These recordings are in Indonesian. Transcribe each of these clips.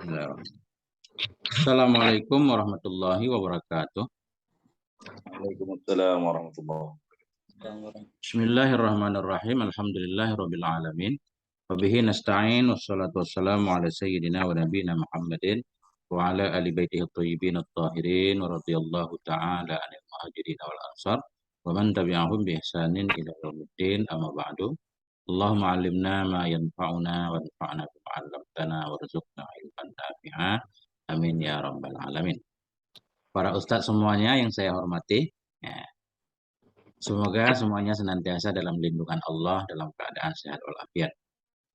Assalamualaikum warahmatullahi wabarakatuh. Waalaikumsalam warahmatullahi wabarakatuh. Bismillahirrahmanirrahim. Alhamdulillahirabbil alamin. Wa bihi nasta'in wassalatu wassalamu ala sayyidina wa nabiyina Muhammadin wa ala ali baitihi thayyibin at-tahirin wa radhiyallahu ta'ala 'anil muhajirin wal ansar wa man tabi'ahum bi ihsanin ila yaumiddin amma ba'du. Allahumma 'allimna ma yanfa'una wa anfa'na bima 'allamtana warzuqna ilman nafi'a. Amin ya rabbal alamin. Para ustadz semuanya yang saya hormati, ya, semoga semuanya senantiasa dalam lindungan Allah dalam keadaan sehat walafiat.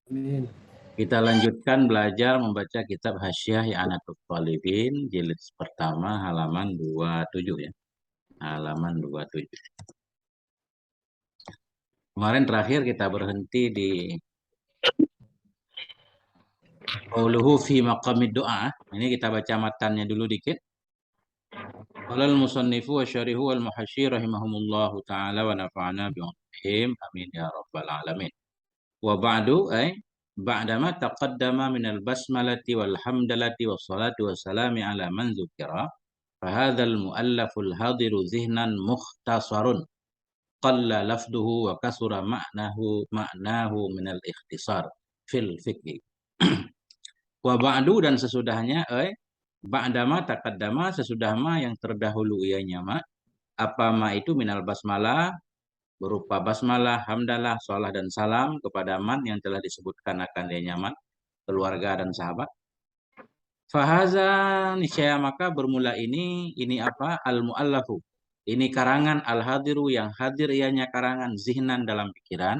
Amin. Kita lanjutkan belajar membaca kitab Hasyiah I'anatul Thalibin jilid pertama halaman 27 ya. Halaman 27. Kemarin terakhir kita berhenti di qauluhu fi maqamid doa. Ini kita baca matannya dulu dikit. Qala al-musannifu wa syarihu wal muhasyir rahimahumullahu ta'ala wa nafa'ana bi'ulumihim amin ya rabbal alamin. Wa ba'du ay ba'dama taqaddama minal basmalati wal hamdalati was salatu wassalami ala man dzukira fa hadzal muallaful hadiru zihnan mukhtasarun qalla lafduhu wa kasura ma'nahu minal ikhtisar fil fiqh. Wa ba'du dan sesudahnya ba'dama taqaddama sesudah ma yang terdahulu ianya ma apa ma itu minal basmalah berupa basmalah, hamdalah, sholah dan salam kepada man yang telah disebutkan akan dia man, keluarga dan sahabat. Fahaza niscaya maka bermula ini apa? Al-mu'allafu. Ini karangan al-hadiru yang hadir ianya karangan zihnan dalam pikiran.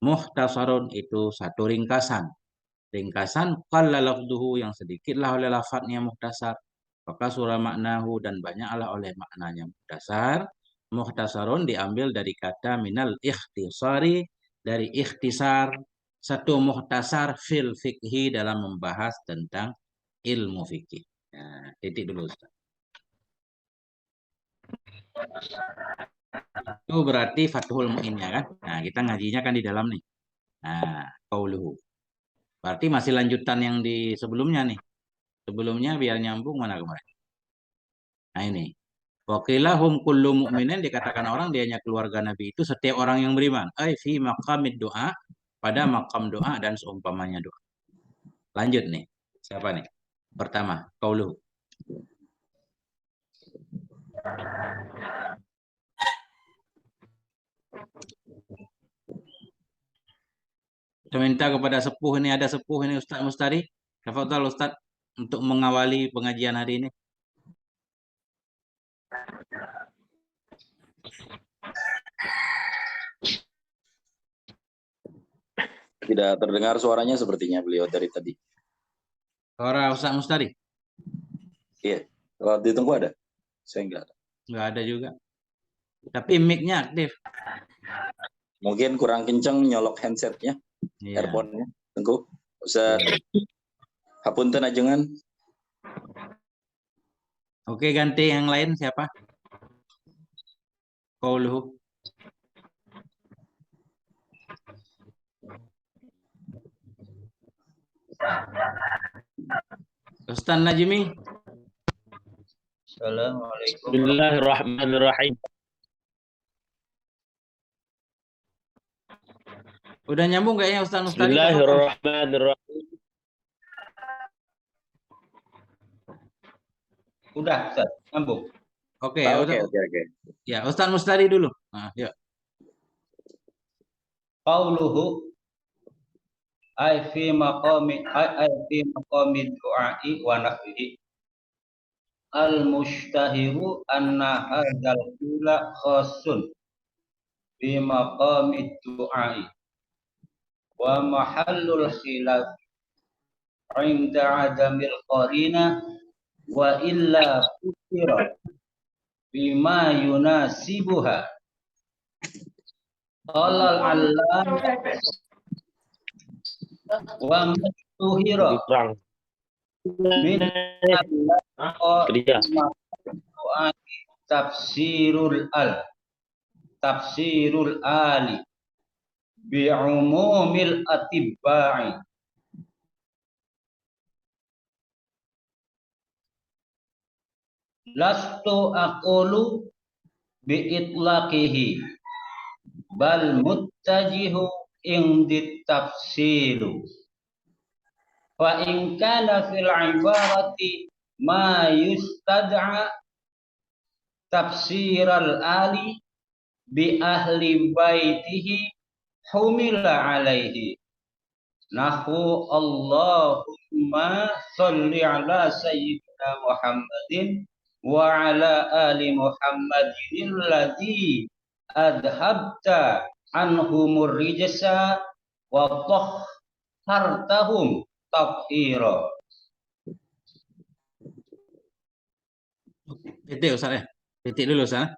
Muhtasarun itu satu ringkasan. Ringkasan qalla lafduhu yang sedikitlah oleh lafadznya muhtasar. Maka surah maknahu dan banyaklah oleh maknanya muhtasar. Muhtasarun diambil dari kata minal ikhtisari, dari ikhtisar, satu muhtasar fil fikhi dalam membahas tentang ilmu fikih. Nah, titik dulu Ustaz. Itu berarti Fathul Mu'innya kan. Nah, kita ngajinya kan di dalam nih. Nah, qauluhu. Berarti masih lanjutan yang di sebelumnya nih. Sebelumnya biar nyambung mana kemarin. Nah ini. Waqilahum kullu mu'minin dikatakan orang dianya keluarga Nabi itu setiap orang yang beriman. Ai fi maqamid doa pada maqam doa dan seumpamanya doa. Lanjut nih. Siapa nih? Pertama, qauluhu. Saya minta kepada sepuh ini, ada sepuh ini Ustaz Mustari. Tafadhal Ustaz untuk mengawali pengajian hari ini. Tidak terdengar suaranya sepertinya beliau dari tadi. Suara Ustaz Mustari? Iya. Kalau ditunggu ada? Saya enggak ada. Enggak ada juga. Tapi mic-nya aktif. Mungkin kurang kencang nyolok handsetnya, Iya. earphone-nya. Tunggu. Ustaz Hapunten ajengan. Oke, ganti yang lain siapa? Qauluhu. Ustaz Najmi. Assalamualaikum. Bismillahirrahmanirrahim. Udah nyambung kayaknya Ustaz Mustari? Bismillahirrahmanirrahim. Udah, Ustaz, nyambung. Oke, Oke. Ya, Ustaz Mustari dulu. Nah, ya. Qauluhu ay fi maqami du'ai wa nafsihi al-mushtahiru anna hadzal qula khassun fi maqami du'ai wa mahallul khilaf 'inda 'adamil qarina wa illa fukira bima yunasibuha. Qala al-'allam wa matuhira min tafsirul ali bi'umumil atibba'i lastu aqulu bi'itlaqihi bal muttajihu indi tafsilu. Fa in kana fil ibarati ma yustad'a tafsiral ali bi ahli baitihi humila alaihi. Nahu Allahumma sholli ala sayyidina Muhammadin wa ala ali Muhammadin alladzi adhabta anhumur rijsa wa tahhartahum tathira. Titik Ustaz ya. Titik dulu Ustaz.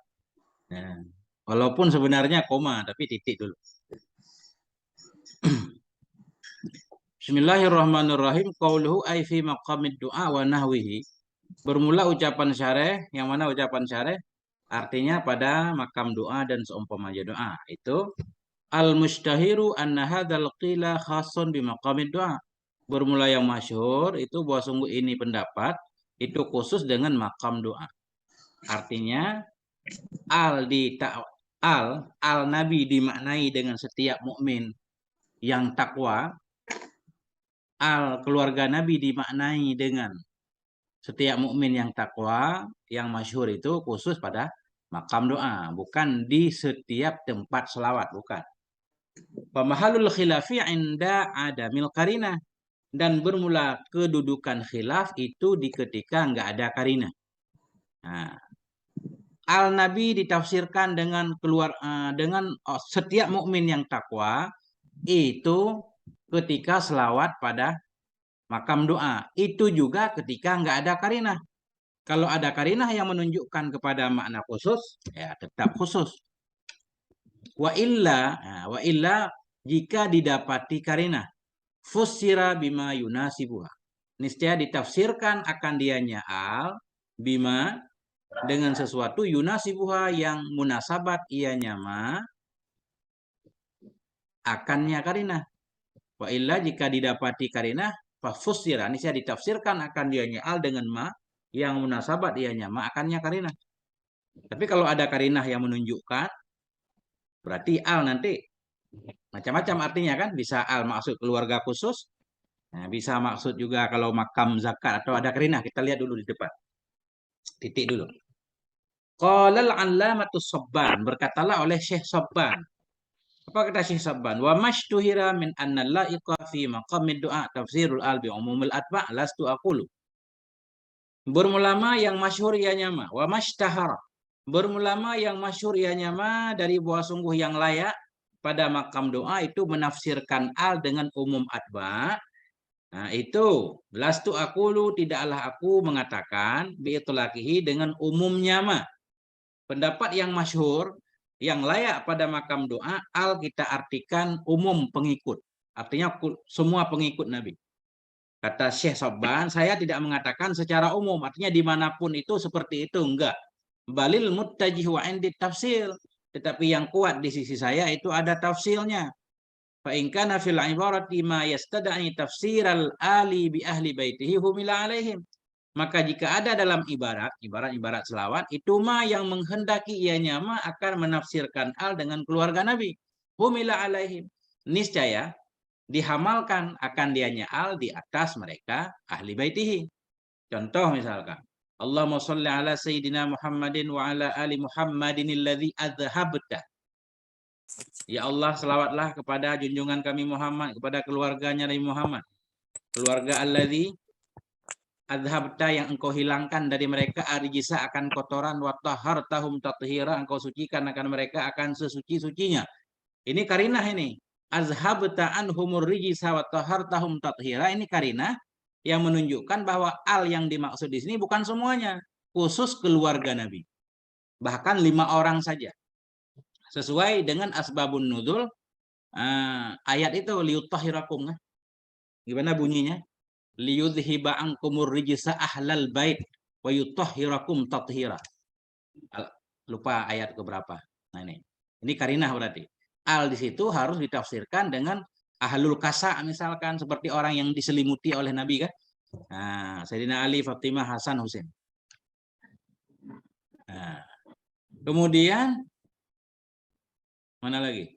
Nah, walaupun sebenarnya koma tapi titik dulu. Bismillahirrahmanirrahim. Qauluhu ay fi maqamid du'a wa nahwihi. Bermula ucapan syareh, yang mana ucapan syareh artinya pada makam doa dan seumpamanya doa. Itu al-mustahiru anna hadzal qila khasun bi maqamid du'a. Bermula yang masyhur itu bahwa sungguh ini pendapat itu khusus dengan makam doa. Artinya al nabi dimaknai dengan setiap mukmin yang takwa. Al keluarga Nabi dimaknai dengan setiap mukmin yang takwa, yang masyhur itu khusus pada makam doa, bukan di setiap tempat selawat, bukan. Pemahalul khilafi inda adamil qarinah, dan bermula kedudukan khilaf itu di ketika nggak ada qarinah. Nah, al Nabi ditafsirkan dengan setiap mukmin yang takwa itu ketika selawat pada makam doa. Itu juga ketika nggak ada karinah. Kalau ada karinah yang menunjukkan kepada makna khusus, ya tetap khusus. Wa illa jika didapati karinah, fussira bima yunasibuha. Niscaya ditafsirkan akan dianya al bima dengan sesuatu yunasibuha yang munasabat ianya ma akannya karinah. Wa illa jika didapati karinah fafusira, ini saya ditafsirkan akan dianya al dengan ma yang munasabat ianya ma akannya karinah. Tapi kalau ada karinah yang menunjukkan, berarti al nanti macam-macam artinya kan, bisa al maksud keluarga khusus, nah, bisa maksud juga kalau makam zakat atau ada karinah. Kita lihat dulu di depan, titik dulu. Qalal allamatus Sabban, berkatalah oleh Syekh Sabban. Apa kata Syekh Sabban? Wa mashtuhira min anna la'iqa fi maqamid du'a tafsirul al bi umumil atba' lastu aqulu. Bermulama yang masyhur ianya ma wa mashtahara. Bermulama yang masyhur ianya ma dari bahwa sungguh yang layak pada makam doa itu menafsirkan al dengan umum atba'. Nah, itu lastu aqulu, tidaklah aku mengatakan bi itlaqihi dengan umumnya ma. Pendapat yang masyhur yang layak pada makam doa, al kita artikan umum pengikut. Artinya semua pengikut Nabi. Kata Syekh Sabban, saya tidak mengatakan secara umum. Artinya dimanapun itu seperti itu. Enggak. Balil muttajih wa indi tafsir. Tetapi yang kuat di sisi saya itu ada tafsirnya. Fa in kana fil ibarati ma yastad'i tafsiral ali bi ahli baitihi humila alaihim. Maka jika ada dalam ibarat selawat, itu ma yang menghendaki ianya ma akan menafsirkan al dengan keluarga Nabi. Humila alaihim. Niscaya dihamalkan akan dianya al di atas mereka ahli baitihi. Contoh misalkan, Allahumma sholli ala sayyidina Muhammadin wa ala ali Muhammadin alladzi adhabta. Ya Allah, selawatlah kepada junjungan kami Muhammad, kepada keluarganya Nabi Muhammad. Keluarga alladzi adhabta, yang engkau hilangkan dari mereka arijisa akan kotoran, wa tahhartahum tathira, engkau sucikan akan mereka akan sesuci-sucinya. Ini karinah ini. Azhabta anhumur rijisa wa tahhartahum tathira, ini karinah yang menunjukkan bahwa al yang dimaksud di sini bukan semuanya, khusus keluarga Nabi. Bahkan 5 orang saja. Sesuai dengan asbabun nuzul ayat itu liutahhirakum. Gimana bunyinya? Liyudhiba ankumur rijsa ahlal bait wa yutahhirakum tathira. Lupa ayat keberapa. Nah ini karinah berarti. Al di situ harus ditafsirkan dengan ahlul kasa, misalkan seperti orang yang diselimuti oleh Nabi kan. Nah, Sayyidina Ali, Fatimah, Hasan, Husain. Nah, kemudian mana lagi?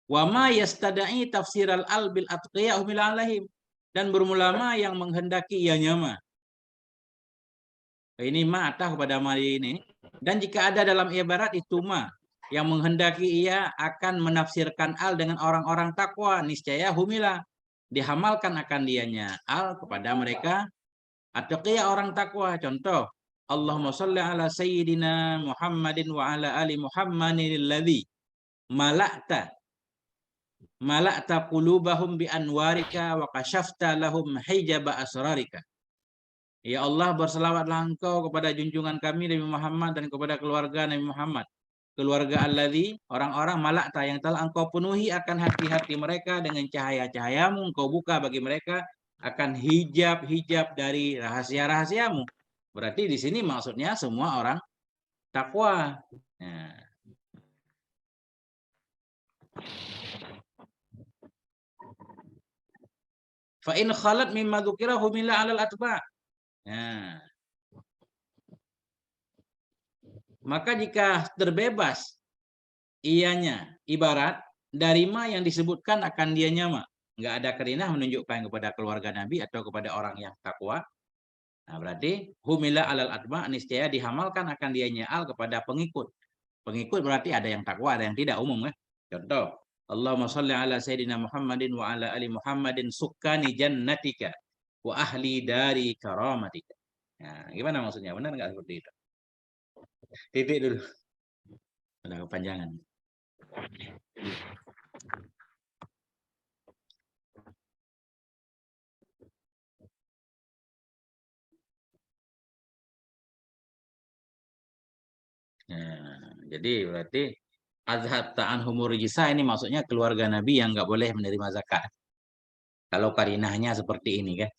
Wa ma yastada'i tafsiral al bil atqiya humil alaihim, dan berulama yang menghendaki ianya ma. Ini ma atah kepada ma ini, dan jika ada dalam ibarat itu ma yang menghendaki ia akan menafsirkan al dengan orang-orang takwa, niscaya humila dihamalkan akan dianya al kepada mereka atqiya orang takwa. Contoh, Allahumma sholli ala sayyidina Muhammadin wa ala ali Muhammadin alladzi mala'ta qulubahum bi anwarika wa kashafta lahum hijaba asrarika. Ya Allah, berselawatlah Engkau kepada junjungan kami Nabi Muhammad dan kepada keluarga Nabi Muhammad. Keluarga alladzi, orang-orang mala'ta yang telah Engkau penuhi akan hati-hati mereka dengan cahaya-cahayamu, Engkau buka bagi mereka akan hijab-hijab dari rahasia-rahasiamu. Berarti di sini maksudnya semua orang takwa. Nah. Fa in khalat mimma dzukira humila 'alal atba'. Nah. Maka jika terbebas ianya ibarat dari ma yang disebutkan akan dianya ma, nggak ada karinah menunjukkan kepada keluarga Nabi atau kepada orang yang takwa. Nah, berarti humila 'alal atba', niscaya dihamalkan akan dianya al kepada pengikut. Pengikut berarti ada yang takwa, ada yang tidak, umum kan? Contoh, Allahumma sholli ala sayyidina Muhammadin wa ala ali Muhammadin sukkani jannatika wa ahli dari karamatika. Nah, gimana maksudnya? Benar nggak seperti itu? Titik dulu. Udah kepanjangan. Nah, jadi berarti azhab ta'an humur rijsa ini maksudnya keluarga Nabi yang nggak boleh menerima zakat. Kalau karinahnya seperti ini kan.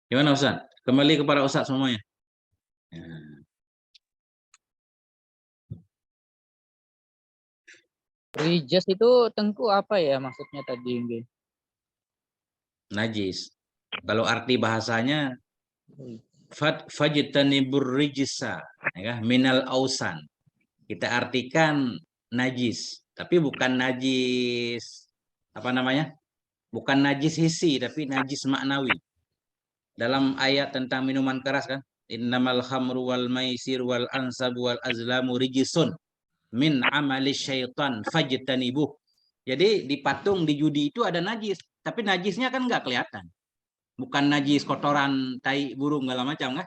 Gimana Ustaz? Kembali kepada Ustaz semuanya. Rijas itu tengku apa ya maksudnya tadi? Najis. Kalau arti bahasanya fajtanibur rijsa, ya, minal ausan. Kita artikan najis, tapi bukan najis apa namanya? Bukan najis hisi, tapi najis maknawi. Dalam ayat tentang minuman keras kan, innamal khamru wal maisir wal ansab wal azlamu rijisun min amali syaitan fajtanibuh. Jadi di patung di judi itu ada najis, tapi najisnya kan nggak kelihatan. Bukan najis kotoran tai burung segala macam kan?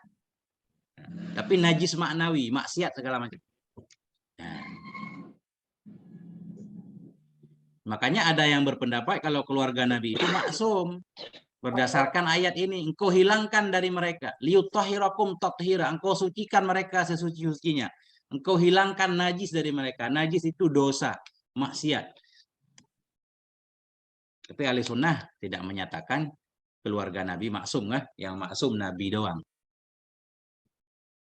Tapi najis maknawi, maksiat segala macam. Nah. Makanya ada yang berpendapat kalau keluarga Nabi itu maksum. Berdasarkan ayat ini, engkau hilangkan dari mereka. Liyutahhirakum tathira, engkau sucikan mereka sesuci-sucinya. Engkau hilangkan najis dari mereka. Najis itu dosa, maksiat. Tapi ahli sunnah tidak menyatakan keluarga Nabi maksum, kan? Yang maksum Nabi doang.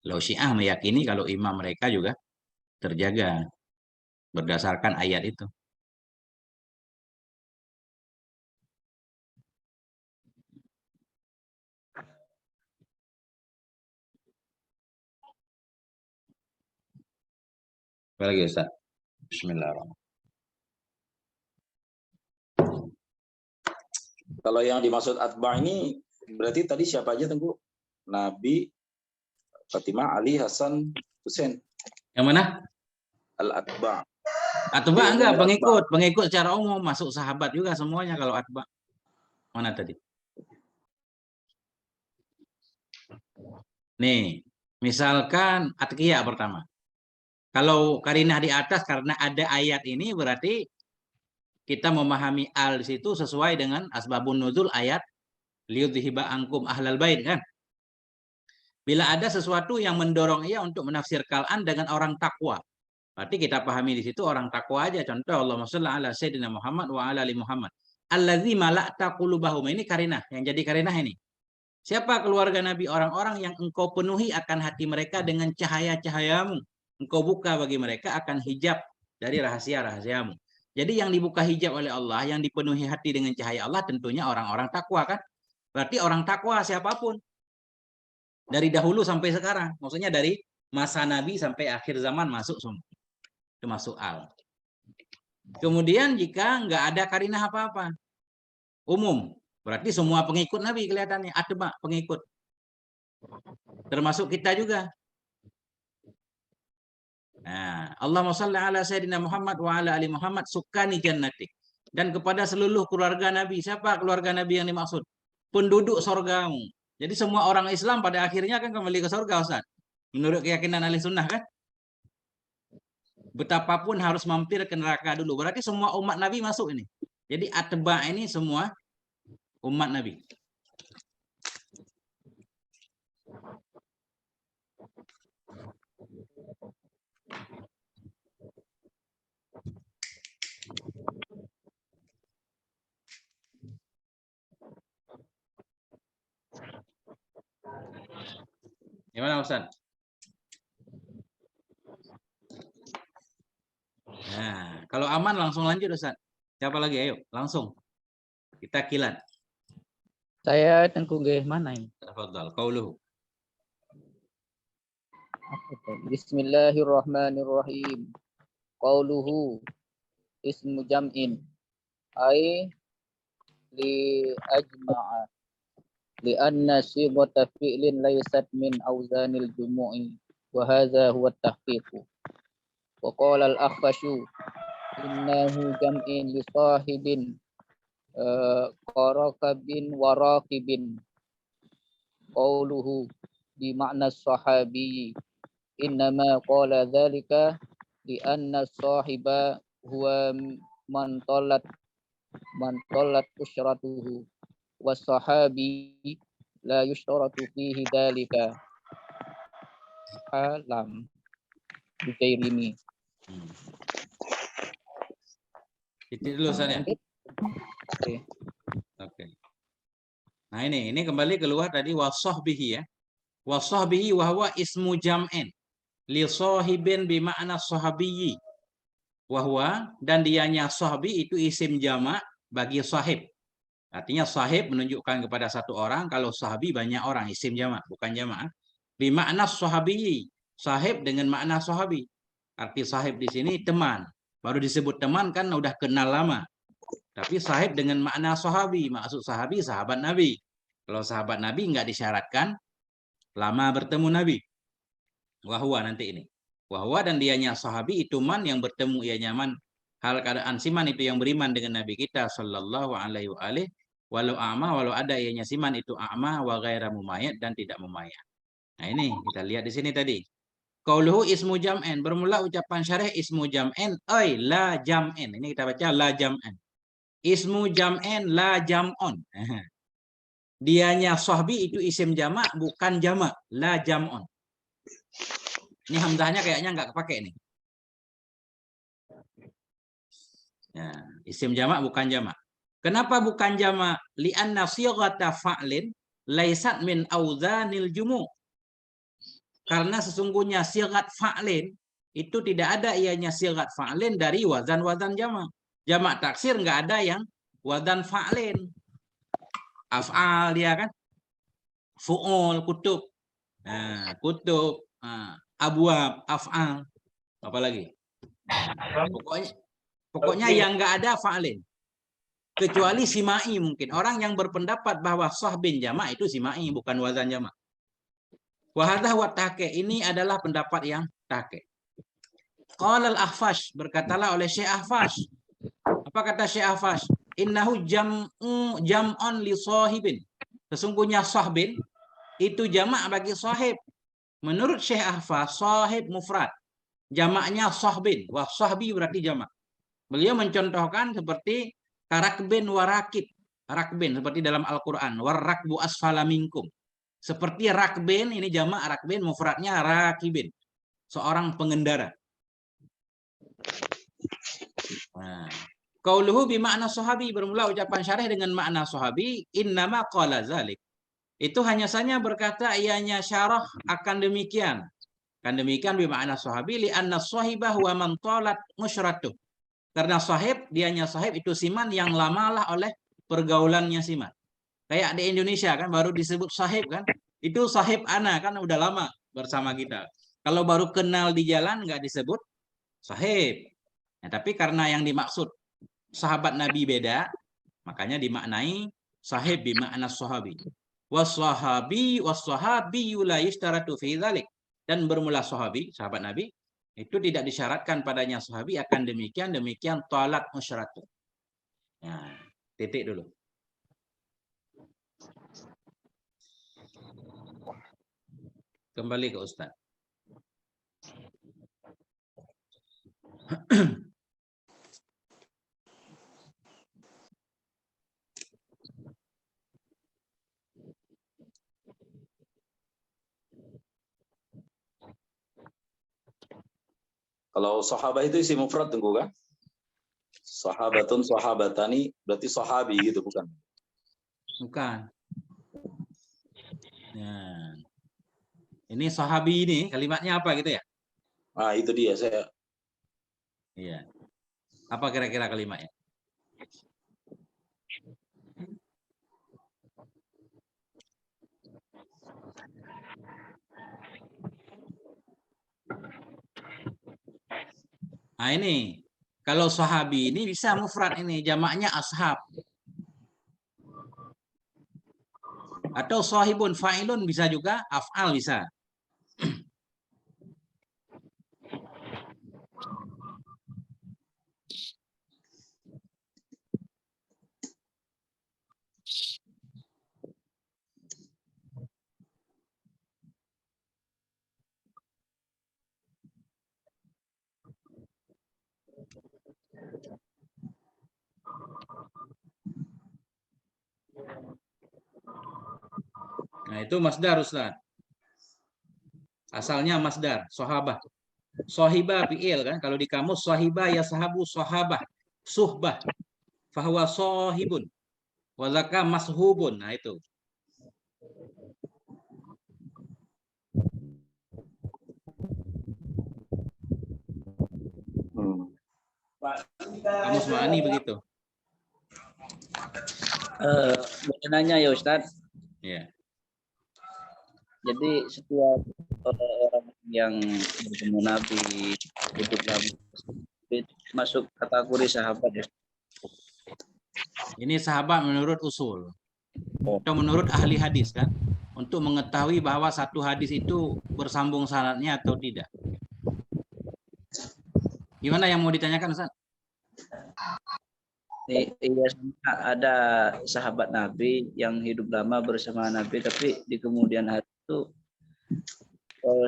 Kalau Syiah meyakini kalau imam mereka juga terjaga berdasarkan ayat itu. Apa lagi Ustaz? Bismillahirrahmanirrahim. Kalau yang dimaksud atba ini berarti tadi siapa aja Tengku? Nabi, Fatimah, Ali, Hasan, Husain. Yang mana? Al-atba. Atba enggak, pengikut. Pengikut secara umum, masuk sahabat juga semuanya kalau atba. Mana tadi? Nih, misalkan atqiyah pertama. Kalau karinah di atas karena ada ayat ini berarti kita memahami al di situ sesuai dengan asbabun nuzul ayat liyudhiba ankum ahlal bait kan. Bila ada sesuatu yang mendorong ia untuk menafsirkan an dengan orang takwa, berarti kita pahami di situ orang takwa aja. Contoh Allahumma sholli ala sayyidina Muhammad wa ala ali Muhammad. Allazi mala'ta qulubahum. Ini karinah, yang jadi karinah ini. Siapa keluarga Nabi? Orang-orang yang engkau penuhi akan hati mereka dengan cahaya-cahayamu. Engkau buka bagi mereka akan hijab dari rahasia-rahasiamu. Jadi yang dibuka hijab oleh Allah, yang dipenuhi hati dengan cahaya Allah tentunya orang-orang takwa kan. Berarti orang takwa siapapun. Dari dahulu sampai sekarang. Maksudnya dari masa Nabi sampai akhir zaman masuk semua. Itu masuk al. Kemudian jika nggak ada karinah apa-apa. Umum. Berarti semua pengikut Nabi kelihatannya. Atba pengikut. Termasuk kita juga. Nah, Allahumma shalli ala Sayyidina Muhammad wa ala ali Muhammad sukani jannatik. Dan kepada seluruh keluarga Nabi. Siapa keluarga Nabi yang dimaksud? Penduduk surgamu. Jadi semua orang Islam pada akhirnya kan kembali ke surga, Ustaz. Menurut keyakinan ahli sunnah kan? Betapapun harus mampir ke neraka dulu. Berarti semua umat Nabi masuk ini. Jadi atba ini semua umat Nabi. Gimana Ustaz? Nah, kalau aman langsung lanjut Ustaz. Siapa lagi? Ayo, langsung. Kita kilat. Saya Tengku nggih mana ini? Tafadhal, qauluhu. Bismillahirrahmanirrahim. Qauluhu ismu jam'in ay li ajma'a li anna sighata fi'lin laysat min awzanil jumu'i wa hadha huwa at-tahqiq. Wa qala al-akhfashu innahu jam'in li sahibin qarakabin wa raqibin. Qauluhu bi ma'na sahabi innama qala dhalika li anna sahiba huwa man talat usyratuhu was sahabi la yushtaratu fihi dhalika alam bijairimi. Itu dulu Ustaz ya. Oke. Oke. Nah ini kembali keluar tadi wasahbihi ya. Wasahbihi wa huwa ismu jam'in li sahibin bi ma'na sahabiyyi. Wahwa dan dianya sahbi itu isim jamak bagi sahib. Artinya sahib menunjukkan kepada satu orang, kalau sahabi banyak orang, isim jamak, bukan jamak. Bi makna sahabi, sahib dengan makna sahabi. Arti sahib di sini teman. Baru disebut teman kan udah kenal lama. Tapi sahib dengan makna sahabi, maksud sahabi sahabat Nabi. Kalau sahabat Nabi nggak disyaratkan lama bertemu Nabi. Wahwa nanti ini. Wahwa dan dianya sahabi itu man yang bertemu ia nyaman. Hal keadaan siman itu yang beriman dengan Nabi kita sallallahu alaihi wa alihi. Walau a'ma, walau ada ianya siman itu a'ma wa ghaira mumayyad dan tidak mumayyad. Nah ini kita lihat di sini tadi. Qauluhu ismu jam'en, bermula ucapan syarih ismu jam'en ay la jam'en. Ini kita baca la jam'en. Ismu jam'en la jam'on. Dianya sahbi itu isim jamak bukan jamak, la jam'on. Ini hamzahnya kayaknya nggak kepake nih. Ya, isim jamak bukan jamak. Kenapa bukan jamak? Li'anna sighata fa'lin laisat min auzanil jumu'. Karena sesungguhnya sighat fa'lin itu tidak ada ianya sighat fa'lin dari wazan-wazan jamak. Jamak taksir nggak ada yang wazan fa'lin. Af'al dia kan. Fu'ul, kutub. Nah, kutub, abwab, af'al. Apa lagi? Pokoknya yang nggak ada fa'lin. Kecuali simai mungkin. Orang yang berpendapat bahwa sahbin jamak itu simai, bukan wazan jamak. Wahadha wa tahqiq. Ini adalah pendapat yang tahqiq. Qala al-Akhfash. Berkatalah oleh Syekh Akhfash. Apa kata Syekh Akhfash? Innahu jam'un li sahibin. Sesungguhnya sahbin itu jamak bagi sahib. Menurut Syekh Akhfash, sahib mufrad. Jamaknya sahbin. Wah, sahbi berarti jamak. Beliau mencontohkan seperti rakbin warakib. Rakbin seperti dalam Al-Quran. Warrakbu asfala minkum. Seperti rakbin, ini jamak rakbin, mufradnya rakibin. Seorang pengendara. Nah. Qauluhu bimakna sahabi. Bermula ucapan syarih dengan makna sahabi. Innama qala zalik. Itu hanya saja berkata ianya syarah akan demikian. Akan demikian bimakna sahabi. Li'anna sahibah wa man talat musyratuh. Karena sahib, dianya sahib itu siman yang lamalah oleh pergaulannya siman. Kayak di Indonesia kan baru disebut sahib kan. Itu sahib ana kan udah lama bersama kita. Kalau baru kenal di jalan nggak disebut sahib. Nah, tapi karena yang dimaksud sahabat Nabi beda, makanya dimaknai sahib bimakna sahabi. Wassahabi wassahabi la yustaratu fi dzalik. Dan bermula sahabi, sahabat Nabi, itu tidak disyaratkan padanya sahabi, akan demikian talak musyaratun. Nah, titik dulu. Kembali ke Ustaz. Kalau sahabat itu isi mufrad tunggu kan? Sahabatun, sahabatani berarti sahabi gitu bukan? Bukan. Nah, ini sahabi ini kalimatnya apa gitu ya? Ah itu dia saya. Iya. Apa kira-kira kalimatnya? Nah ini, kalau sahabi ini bisa mufrad ini, jamaknya ashab. Atau sahibun, fa'ilun bisa juga, af'al bisa. Nah itu masdar Ustaz. Asalnya masdar, sahabah. Sahibah fi'il kan, kalau di kamus sahibah ya sahabu sahabah, suhbah, fahuwa sahibun, wazaka mashubun. Nah itu. Kamus Ma'ani begitu. Boleh nanya ya Ustadz. Ya. Jadi setiap orang yang bertemu Nabi hidup Nabi masuk kategori sahabat ya. Ini sahabat menurut usul atau menurut ahli hadis kan, untuk mengetahui bahwa satu hadis itu bersambung sanadnya atau tidak. Gimana yang mau ditanyakan Ustaz? Iya, ada sahabat Nabi yang hidup lama bersama Nabi, tapi di kemudian hari itu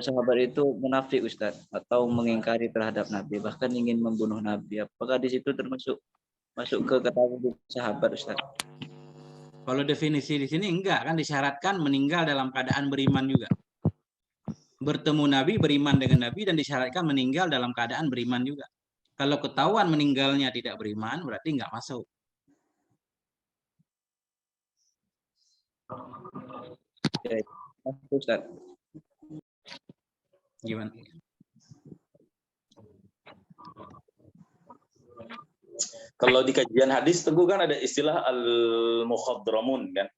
sahabat itu munafik Ustaz, atau mengingkari terhadap Nabi, bahkan ingin membunuh Nabi. Apakah di situ termasuk masuk ke kategori sahabat Ustaz? Kalau definisi di sini enggak kan, disyaratkan meninggal dalam keadaan beriman juga. Bertemu Nabi, beriman dengan Nabi, dan disyaratkan meninggal dalam keadaan beriman juga. Kalau ketahuan meninggalnya tidak beriman, berarti enggak masuk. Oke, Ustaz. Gimana? Kalau di kajian hadis tentu kan ada istilah al-mukhadramun kan.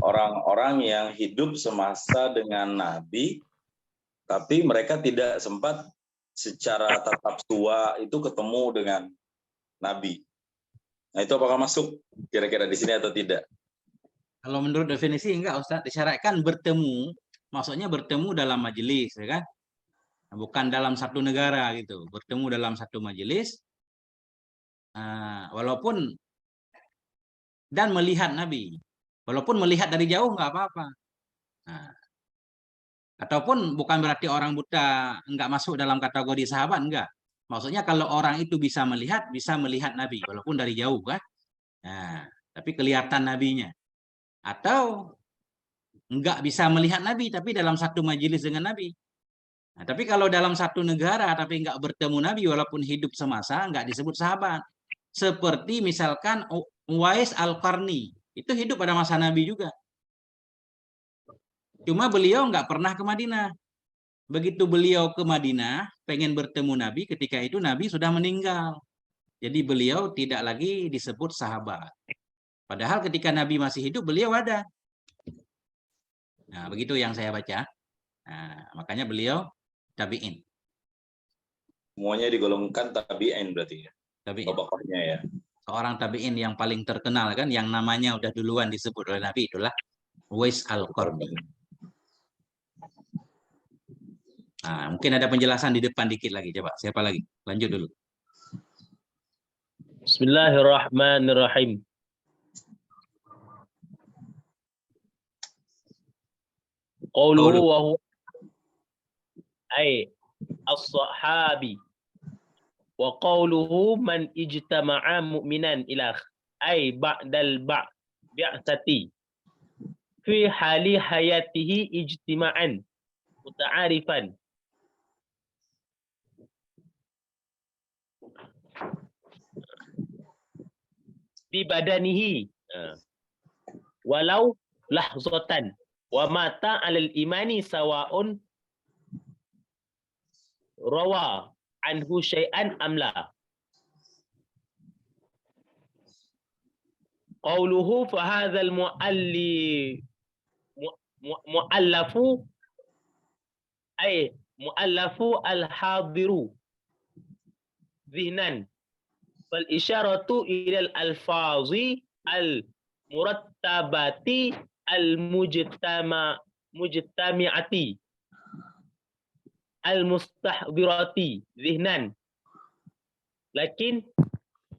Orang-orang yang hidup semasa dengan Nabi, tapi mereka tidak sempat secara tatap tua itu ketemu dengan Nabi. Nah itu apakah masuk kira-kira di sini atau tidak? Kalau menurut definisi enggak Ustaz, disyaratkan bertemu, maksudnya bertemu dalam majelis, ya kan? Bukan dalam satu negara gitu, bertemu dalam satu majelis, walaupun dan melihat Nabi, walaupun melihat dari jauh nggak apa-apa. Nah, ataupun bukan berarti orang buta nggak masuk dalam kategori sahabat, enggak. Maksudnya kalau orang itu bisa melihat Nabi walaupun dari jauh kan. Nah, tapi kelihatan nabinya. Atau enggak bisa melihat Nabi tapi dalam satu majelis dengan Nabi. Nah, tapi kalau dalam satu negara tapi enggak bertemu Nabi walaupun hidup semasa, enggak disebut sahabat. Seperti misalkan Uwais Al-Qarni, itu hidup pada masa Nabi juga. Cuma beliau nggak pernah ke Madinah. Begitu beliau ke Madinah, pengen bertemu Nabi, ketika itu Nabi sudah meninggal. Jadi beliau tidak lagi disebut sahabat. Padahal ketika Nabi masih hidup, beliau ada. Nah, begitu yang saya baca. Nah, makanya beliau tabi'in. Semuanya digolongkan tabi'in berarti ya. Tabi'in. Tokohnya ya. Seorang tabi'in yang paling terkenal kan, yang namanya udah duluan disebut oleh Nabi, itulah Uwais Al-Qarni. Nah, mungkin ada penjelasan di depan dikit lagi. Coba, siapa lagi? Lanjut dulu. Bismillahirrahmanirrahim. Qawluhu wa huwa ay as-sahabi wa qawluhu man ijtama'a mu'minan ila ay ba'dal bi'sati fi hali hayatihi ijtima'an muta'arifan di badanihi walau lahzatan wa mata 'alal imani sawa'un rawa anhu syai'an amla. Qawluhu fa hadzal mu'allafu ay mu'allafu al-hadiru dhihnan fal isyaratu ila al-alfazi al-murattabati al-mujtami'ati al-mustahdirati dhihnan lakin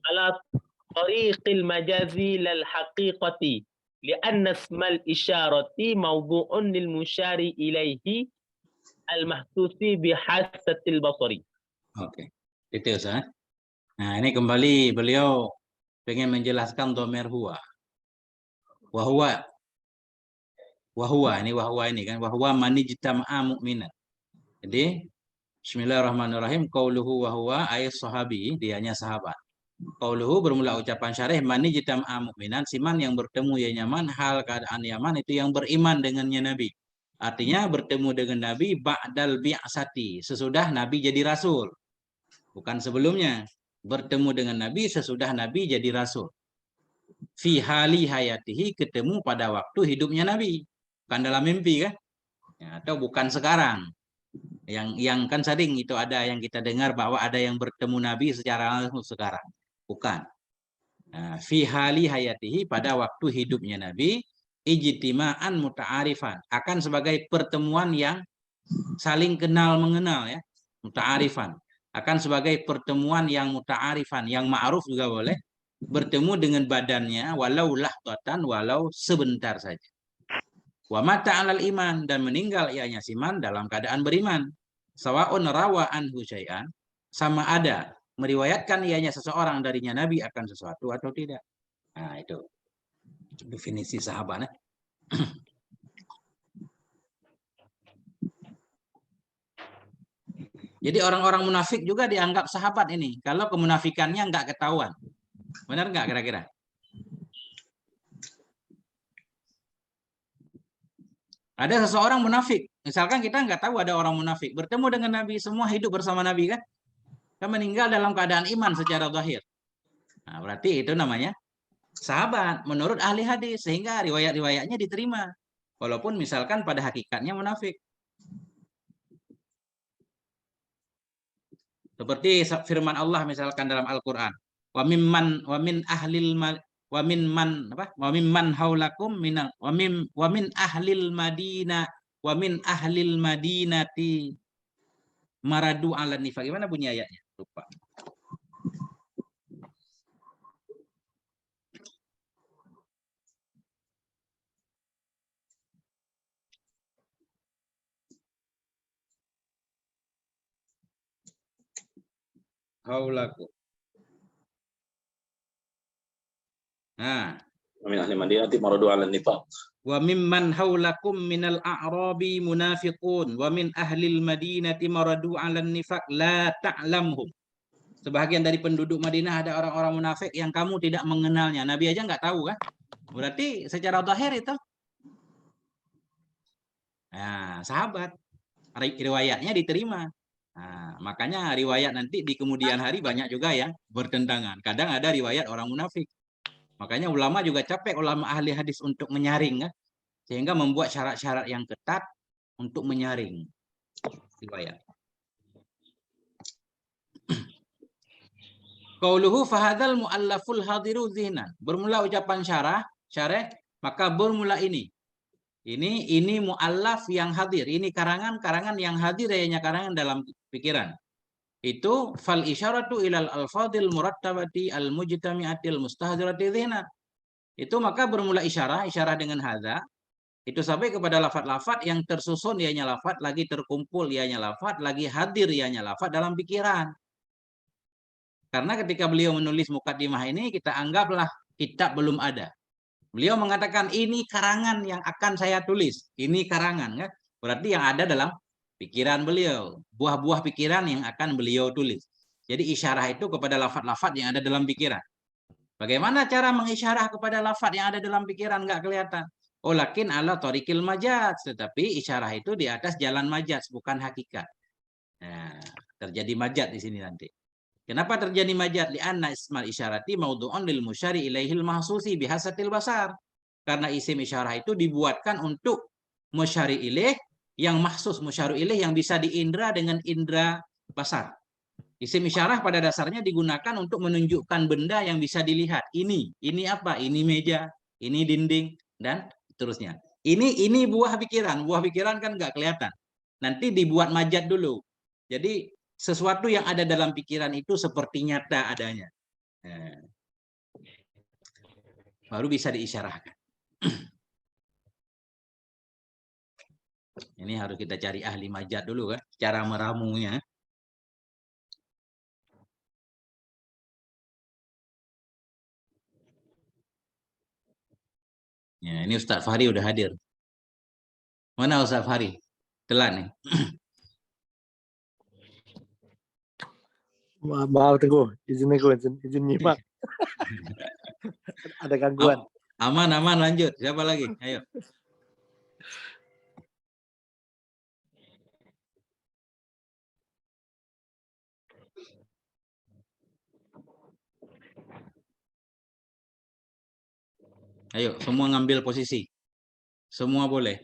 ala tariqil majazi lal haqiqati li'anna ismal isyarati mawdu'un lil musyari ilaihi al-mahsusi bihassatil basari. Oke, itu Ustaz. Nah, ini kembali beliau pengen menjelaskan dhamir huwa. Wahwa ini kan wahwa manijtama'a mu'minan. Jadi bismillahirrahmanirrahim, qauluhu wahwa ayat sahabi, dianya sahabat. Qauluhu bermula ucapan syarih manijtama'a mu'minan, siman yang bertemu ya nyaman, hal keadaan yaman itu yang beriman dengannya Nabi. Artinya bertemu dengan Nabi ba'dal bi'sati, sesudah Nabi jadi rasul. Bukan sebelumnya. Bertemu dengan Nabi sesudah Nabi jadi rasul. Fi hali hayatihi, ketemu pada waktu hidupnya Nabi. Bukan dalam mimpi kan? Ya, atau bukan sekarang. Yang kan sering itu ada yang kita dengar bahwa ada yang bertemu Nabi secara langsung sekarang. Bukan. Nah, fi hali hayatihi, pada waktu hidupnya Nabi, ijtima'an muta'arifan, akan sebagai pertemuan yang saling kenal mengenal ya, muta'arifan. Akan sebagai pertemuan yang muta'arifan, yang ma'ruf juga boleh, bertemu dengan badannya walau lahdatan, walau sebentar saja. Wa mata 'alal iman, dan meninggal ianya siman dalam keadaan beriman. Sawa'un rawa anhu syai'an, sama ada meriwayatkan ianya seseorang darinya Nabi akan sesuatu atau tidak. Nah, itu definisi sahabat. Jadi orang-orang munafik juga dianggap sahabat ini, kalau kemunafikannya nggak ketahuan. Benar nggak kira-kira? Ada seseorang munafik, misalkan kita nggak tahu ada orang munafik, bertemu dengan Nabi, semua hidup bersama Nabi kan? Kan meninggal dalam keadaan iman secara zahir. Nah, berarti itu namanya sahabat menurut ahli hadis, sehingga riwayat-riwayatnya diterima. Walaupun misalkan pada hakikatnya munafik. Seperti firman Allah misalkan dalam Al-Qur'an, wa min haulakum minal wa min ahlil madinah wa min ahlil madinati maradu 'ala nifaq. Gimana bunyi ayatnya? Lupa. Haulakum. Nah, Min ahli Madinati maradu 'ala nifaq. wa mimman haulakum minal a'rabi munafiqun wa min ahlil madinati maradu 'alan nifaq la ta'lamhum. Sebagian dari penduduk Madinah ada orang-orang munafik yang kamu tidak mengenalnya. Nabi aja nggak tahu kan? Berarti secara zahir itu. Nah, sahabat riwayatnya diterima. Nah, makanya riwayat nanti di kemudian hari banyak juga yang bertentangan. Kadang ada riwayat orang munafik. Makanya ulama juga capek, ulama ahli hadis untuk menyaring, kan? Sehingga membuat syarat-syarat yang ketat untuk menyaring riwayat. Qauluhu fahadzal muallaful hadiru dzihnan. Bermula ucapan syarah, maka bermula ini. Ini muallaf yang hadir. Ini karangan yang hadir, yaitu karangan dalam pikiran. Itu fal isyaratu ilal alfadil murattabati al mujtami'atil mustahdirati dzihnan. Itu maka bermula isyarah dengan hadza. Itu sampai kepada lafaz-lafaz yang tersusun ianya lafaz, lagi terkumpul ianya lafaz, lagi hadir ianya lafaz dalam pikiran. Karena ketika beliau menulis mukaddimah ini, kita anggaplah kitab belum ada. Beliau mengatakan ini karangan yang akan saya tulis. Ini karangan, kan? Berarti yang ada dalam pikiran beliau. Buah-buah pikiran yang akan beliau tulis. Jadi isyarah itu kepada lafaz-lafaz yang ada dalam pikiran. Bagaimana cara mengisyarah kepada lafaz yang ada dalam pikiran? Nggak kelihatan. Oh, lakin ala thariqil majaz. Tetapi isyarah itu di atas jalan majaz, bukan hakikat. Nah, terjadi majaz di sini nanti. Kenapa terjadi majaz? Li'anna ismal isyarati maudu'un lil musyari ilaihil mahsusi bihasatil basar. Karena isim isyarah itu dibuatkan untuk musyari ilaih yang mahsus, musyari ilaih yang bisa diindra dengan indra basar. Isim isyarah pada dasarnya digunakan untuk menunjukkan benda yang bisa dilihat. Ini apa? Ini meja, ini dinding, dan seterusnya. Ini buah pikiran. Buah pikiran kan nggak kelihatan. Nanti dibuat majaz dulu. Jadi sesuatu yang ada dalam pikiran itu seperti nyata adanya. Nah, baru bisa diisyarahkan. Ini harus kita cari ahli majaz dulu, kan? Cara meramunya. Ya, ini Ustaz Fahri udah hadir. Mana Ustaz Fahri? Telat nih. Maaf Teguh, izin nyimak. Ada gangguan. Aman, lanjut. Siapa lagi? Ayo. Ayo, semua ngambil posisi. Semua boleh.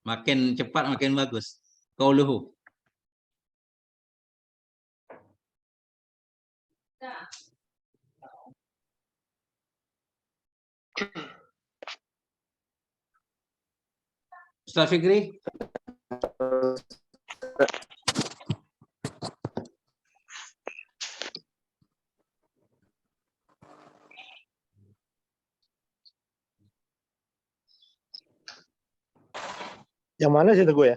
Makin cepat makin bagus. Qauluhu. Ustaz Fikri. Yang mana sih Teguh ya?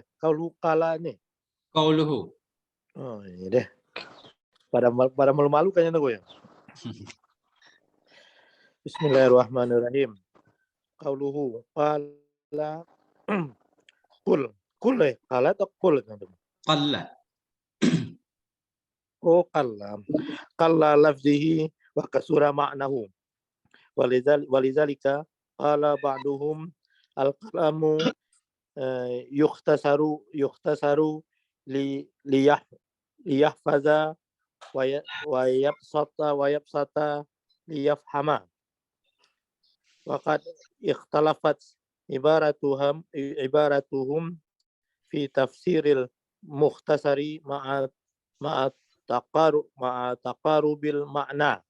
Kala nih. Qauluhu. Oh iya deh. Pada malu-malu kayaknya Teguh ya. Bismillahirrahmanirrahim. Qauluhu qala kul ya? Qala atau kul? Qalla. Oh qalla lafzihi wa kasura ma'nahu. Walizalika qala ba'duhum al-qalamu yukhtasaru liyahfaza wa yabsata liyafhama. Waqad ikhtalafat ibaratuhum fi tafsiril mukhtasari ma'a taqarubil ma'na.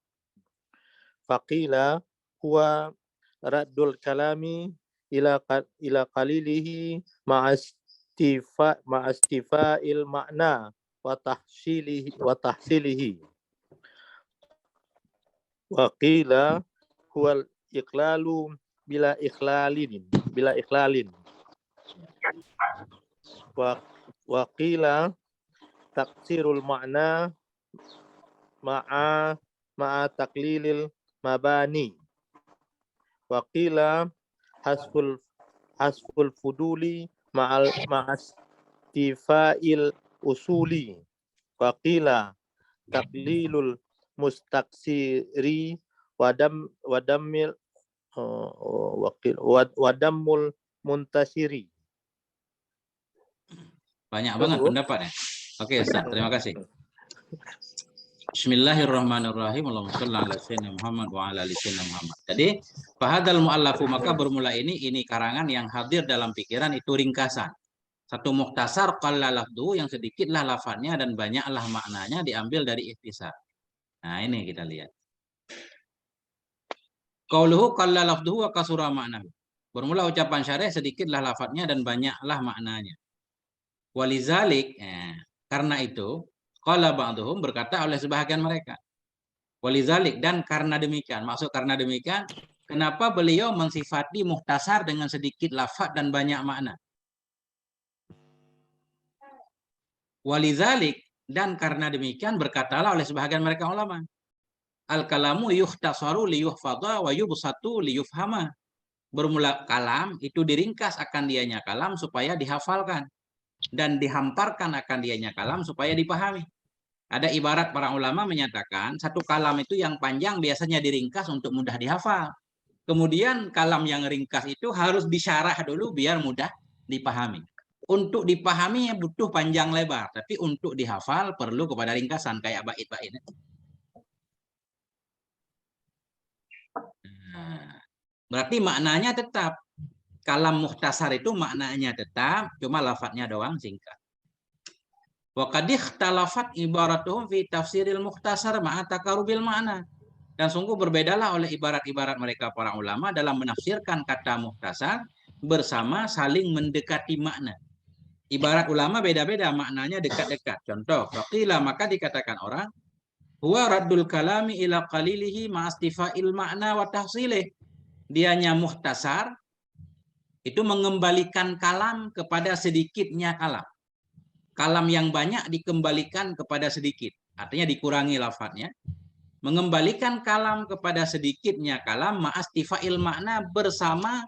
Faqila huwa raddul kalami ila qalilihi ma'astifa'il ma'na wa tahsilihi. Waqila huwa iqlalu bila ikhlalin. Waqila taksirul ma'na ma'a taklilil mabani. Waqila hasful fuduli ma'astifa'il usuli. Waqila taklilul mustaksiri wadammul muntasiri. Banyak banget pendapat ya. Oke, Ustaz, terima kasih. Bismillahirrahmanirrahim. Allahumma shalli ala sayyidina Muhammad wa ala ali sayyidina Muhammad. Jadi, fahadal mu'allafu, maka bermula ini karangan yang hadir dalam pikiran itu ringkasan. Satu mukhtasar qalla lafdu, yang sedikitlah lafadznya dan banyaklah maknanya, diambil dari ikhtisar. Nah, ini kita lihat. Qauluhu qalla lafduhu wa kasura maknahu. Bermula ucapan syarih, sedikitlah lafadznya dan banyaklah maknanya. Walizalik, karena itu, qala ba'duhum, berkata oleh sebahagian mereka. Walizalik, dan karena demikian. Maksud karena demikian, kenapa beliau mensifati mukhtasar dengan sedikit lafadz dan banyak makna? Walizalik, dan karena demikian berkatalah oleh sebahagian mereka ulama. Al-kalamu yukhtasaru liyuhfadha wa yubsatu liyufhama. Bermula kalam itu diringkas akan dianya kalam supaya dihafalkan, dan dihamparkan akan dianya kalam supaya dipahami. Ada ibarat para ulama menyatakan satu kalam itu yang panjang biasanya diringkas untuk mudah dihafal. Kemudian kalam yang ringkas itu harus disyarah dulu biar mudah dipahami. Untuk dipahami butuh panjang lebar, tapi untuk dihafal perlu kepada ringkasan kayak bait-bait. Nah, berarti maknanya tetap. Kalam mukhtasar itu maknanya tetap, cuma lafadznya doang singkat. Wa qad ikhtalafat ibaratuhum fi tafsiril mukhtasar ma'a taqarubil makna. Dan sungguh berbedalah oleh ibarat-ibarat mereka para ulama dalam menafsirkan kata mukhtasar bersama saling mendekati makna. Ibarat ulama beda-beda, maknanya dekat-dekat. Contoh, waqila, maka dikatakan orang, huwa raddul kalami ila qalilihi ma'astifa'il makna wa tahsilih. Dianya mukhtasar, itu mengembalikan kalam kepada sedikitnya kalam. Kalam yang banyak dikembalikan kepada sedikit. Artinya dikurangi lafadznya. Mengembalikan kalam kepada sedikitnya kalam ma'astifa'il makna, bersama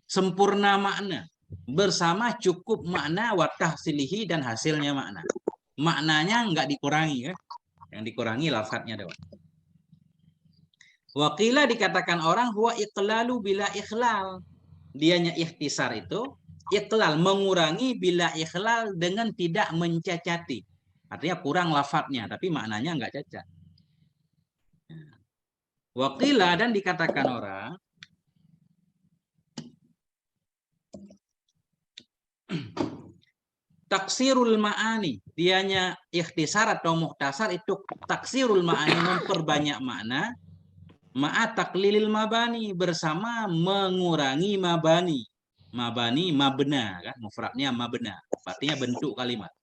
sempurna makna. Bersama cukup makna wa tahsilihi, dan hasilnya makna. Maknanya enggak dikurangi, ya. Yang dikurangi lafadznya doang. Waqila, dikatakan orang, huwa iqlalu bila ikhlal. Dianya ikhtisar itu iqlal, mengurangi bila ikhlal, dengan tidak mencacati. Artinya kurang lafadznya tapi maknanya enggak cacat. Waqila, dan dikatakan orang, taksirul ma'ani. Dianya ikhtisar atau mukhtasar itu taksirul ma'ani, memperbanyak makna, ma'a taklilil mabani, bersama mengurangi mabani. Mabani, mabna, kan? Mufradnya mabna. Artinya bentuk kalimat.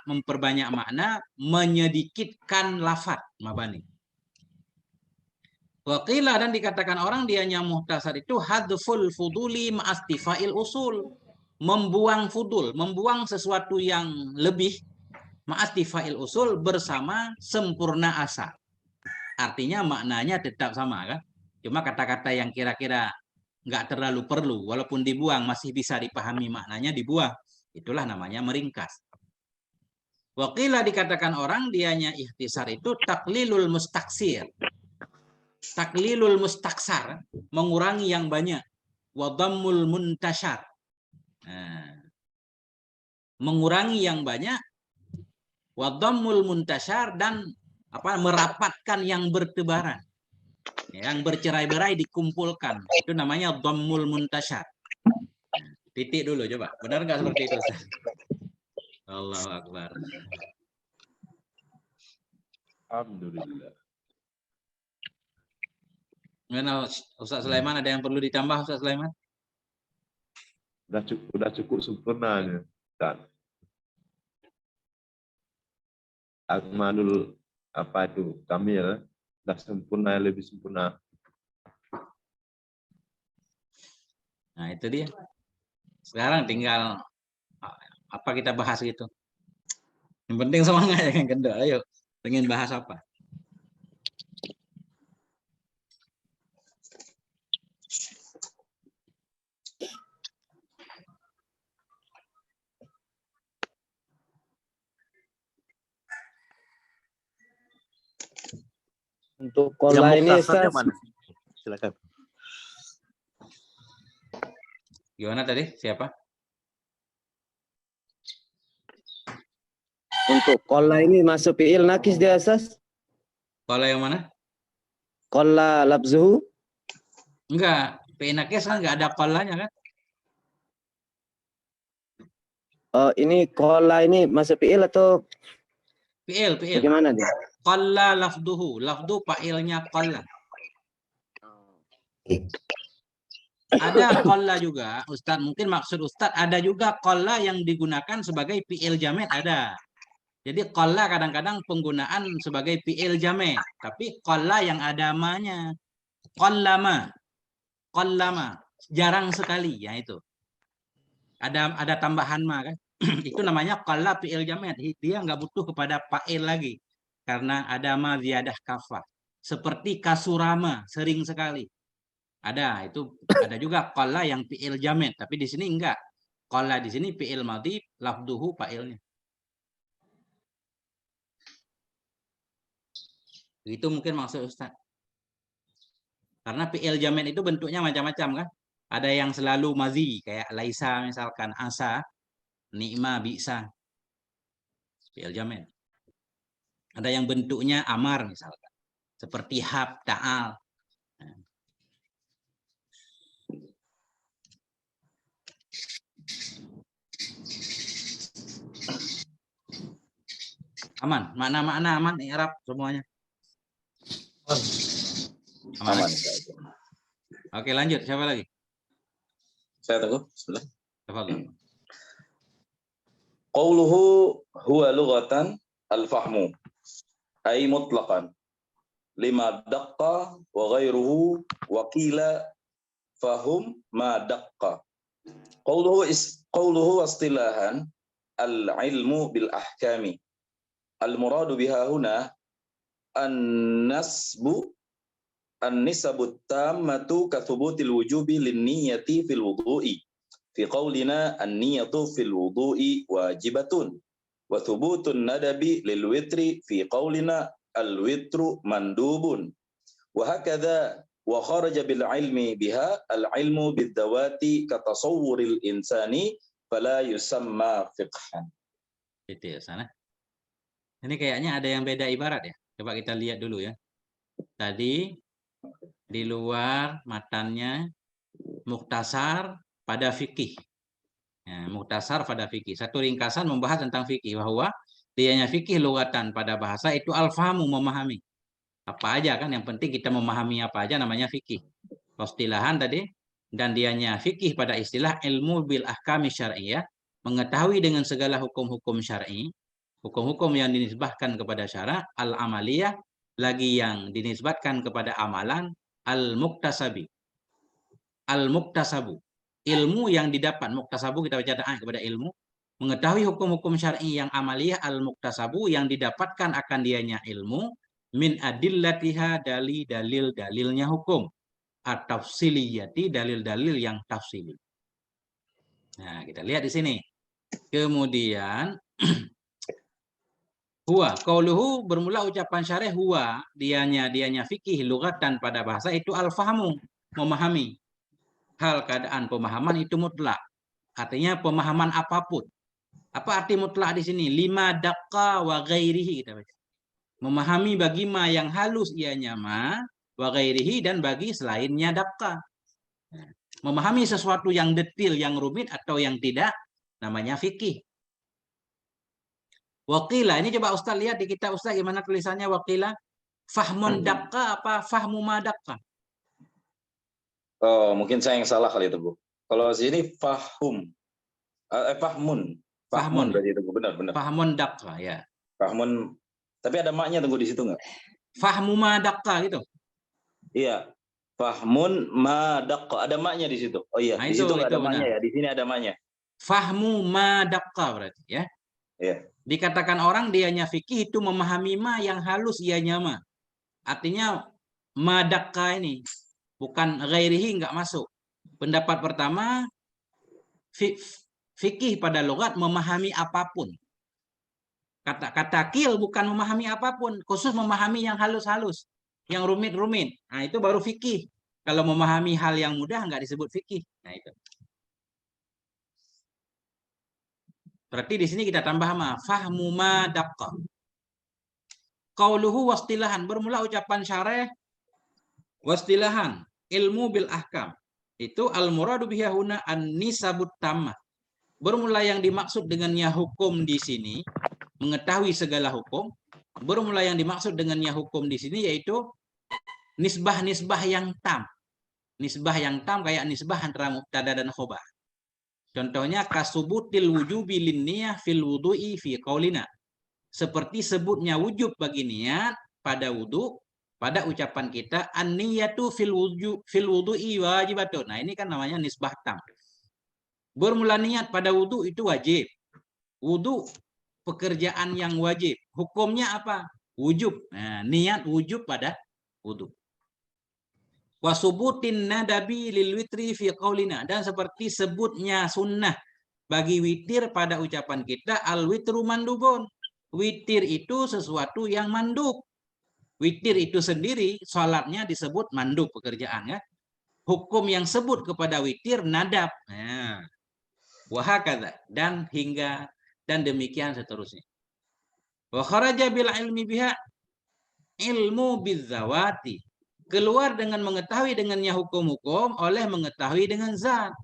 Memperbanyak makna, menyedikitkan lafadz, mabani. Waqila, dan dikatakan orang, dianya mukhtasar itu hadful fuduli ma'astifail usul. Membuang fudul, membuang sesuatu yang lebih, ma'astifail usul, bersama sempurna asal. Artinya maknanya tetap sama, kan? Cuma kata-kata yang kira-kira nggak terlalu perlu, walaupun dibuang masih bisa dipahami maknanya, dibuang. Itulah namanya meringkas. Waqila, dikatakan orang, dianya ikhtisar itu taklilul mustaksir. Taklilul mustaksar, mengurangi yang banyak. Wa dhammul muntashar. Mengurangi yang banyak. Wa dhammul muntashar, dan merapatkan yang bertebaran. Yang bercerai-berai dikumpulkan. Itu namanya dhammul muntashar. Titik dulu coba. Benar nggak seperti itu, Ustaz? Allahu Akbar. Alhamdulillah. Gimana Ustaz Sulaiman, ada yang perlu ditambah, Ustaz Sulaiman? Udah cukup sempurnanya. Dan akmalul apa itu? Kamil, udah sempurna, lebih sempurna. Nah, itu dia. Sekarang tinggal apa kita bahas gitu. Yang penting semangat ya, kan, Kendo. Ayo, pengen bahas apa? Untuk kola ini Ustaz, Mana? Silakan. Gimana tadi? Siapa? Untuk qalla ini masuk fi'il nakis di asas? Qalla yang mana? Qalla lafzuhu? Enggak, fi'il nakis kan enggak ada qallanya kan? Ini qalla ini masuk fi'il atau Fi'il. bagaimana dia? Qalla lafduhu. Lafdu fa'ilnya qalla. Ada qalla juga, Ustadz. Mungkin maksud Ustadz ada juga qalla yang digunakan sebagai fi'il jamid ada. Jadi qalla kadang-kadang penggunaan sebagai fi'il jamid, tapi qalla yang ada ma-nya. Qallama. Jarang sekali ya itu. Ada tambahan ma kan? Itu namanya qalla fi'il jamid. Dia nggak butuh kepada fa'il lagi karena ada ma ziyadah kafah. Seperti kasurama, sering sekali. Ada, itu ada juga qalla yang fi'il jamid, tapi di sini enggak. Qalla di sini fi'il madhi, lafduhu fa'ilnya. Itu mungkin maksud Ustaz. Karena fi'il jamid itu bentuknya macam-macam kan? Ada yang selalu madhi, kayak laisa misalkan, asa, ni'ma, bi'sa. Fi'il jamid. Ada yang bentuknya amar misalkan. Seperti hab, ta'al. Aman, makna-makna aman, i'rab semuanya. Aman. Oke, lanjut. Siapa lagi? Saya tunggu. Sebentar. Tafadhol. Qauluhu huwa lughatan al-fahmu ay mutlaqan lima daqqa wa ghairuhu wa qila fahum ma daqqa. Qauluhu istilahan al-ilmu bil ahkami. Al-muradu biha huna an-nisbu tammatu ka thubutil wujubi lin-niyyati fil wudu'i. Fi qaulina an-niyyatu fil wudu'i wajibatun wa thubutun nadabi lil witri fi qaulina al-witru mandubun. Wa hakadha wa kharaja bil ilmi biha al-ilmu bid-dawati ka tasawwuril insani fala yusamma fiqhan. Itu ya sana. Ini kayaknya ada yang beda ibarat ya. Coba kita lihat dulu ya. Tadi di luar matannya mukhtasar pada fikih. Ya, mukhtasar pada fikih. Satu ringkasan membahas tentang fikih bahwa dianya fikih lughatan pada bahasa itu al-fahmu, memahami. Apa aja kan, yang penting kita memahami apa aja namanya fikih. Istilahan tadi, dan dianya fikih pada istilah ilmu bil ahkami syar'iyyah, mengetahui dengan segala hukum-hukum syar'i. Hukum-hukum yang dinisbahkan kepada syara, al-amaliyah, lagi yang dinisbatkan kepada amalan, al-muktasabi. Al-muktasabu. Ilmu yang didapat, muktasabu kita baca kepada ilmu. Mengetahui hukum-hukum syar'i yang amaliyah, al-muktasabu, yang didapatkan akan dianya ilmu, min adillatiha, dalilnya hukum. At-tafsiliyati, dalil-dalil yang tafsili. Nah, kita lihat di sini. Kemudian huwa, qauluhu bermula ucapan syarih huwa, dianya fikih lughatan pada bahasa itu al-fahmu, memahami. Hal keadaan pemahaman itu mutlak. Artinya pemahaman apapun. Apa arti mutlak di sini? Lima daqqa wa ghairihi kita baca. Memahami bagi ma yang halus ianya ma, wa ghairihi, dan bagi selainnya daqqa. Memahami sesuatu yang detil, yang rumit atau yang tidak, namanya fikih. Waqila, ini coba Ustaz lihat di kitab Ustaz gimana tulisannya waqila. Fahmun daqqa apa fahmu ma daqqa? Oh, mungkin saya yang salah kali itu, Bu. Kalau sini fahum. Fahmun berarti itu, Bu. Benar. Fahmun daqqa, ya. Fahmun. Tapi ada maknya tunggu di situ enggak? Fahmu ma daqqa gitu. Iya. Fahmun ma daqqa. Ada maknya di situ. Oh iya, Nah, di situ enggak ada benar. maknya ya. Di sini ada maknya. Fahmu ma daqqa berarti ya. Iya. Dikatakan orang dianya fikih itu memahami ma yang halus ianya ma. Artinya ma daqqa ini bukan ghairihi, enggak masuk. Pendapat pertama, fikih pada logat memahami apapun. Kata kil bukan memahami apapun, khusus memahami yang halus-halus, yang rumit-rumit. Nah, itu baru fikih. Kalau memahami hal yang mudah enggak disebut fikih. Nah, itu. Berarti di sini kita tambah ma fahmu ma daqqa. Qauluhu wastilahan, bermula ucapan syarah wastilahan ilmu bil ahkam. Itu al muradu biha huna an-nisabut tammah. Bermula yang dimaksud dengannya hukum di sini, mengetahui segala hukum. Bermula yang dimaksud dengannya hukum di sini yaitu nisbah-nisbah yang tam. Nisbah yang tam kayak nisbah antara mubtada dan khobar. Contohnya kasubutil wujubi lin niyah fil wudu'i fi qaulina. Seperti sebutnya wujub bagi niat pada wudu pada ucapan kita an-niyatu fil wudu'i wajibatun. Nah, ini kan namanya nisbah tam. Bermula niat pada wudu itu wajib. Wudu pekerjaan yang wajib. Hukumnya apa? Wujub. Nah, niat wujub pada wudu. Wasubutin nadabi lil witri fi qaulina, dan seperti sebutnya sunnah bagi witir pada ucapan kita al witru mandubun. Witir itu sesuatu yang mandub. Witir itu sendiri salatnya disebut mandub pekerjaan ya. Hukum yang sebut kepada witir nadab. Nah, wahakadha, dan hingga dan demikian seterusnya. Wa kharaja bil ilmi biha ilmu bizzawati. Keluar dengan mengetahui dengannya hukum-hukum oleh mengetahui dengan zat.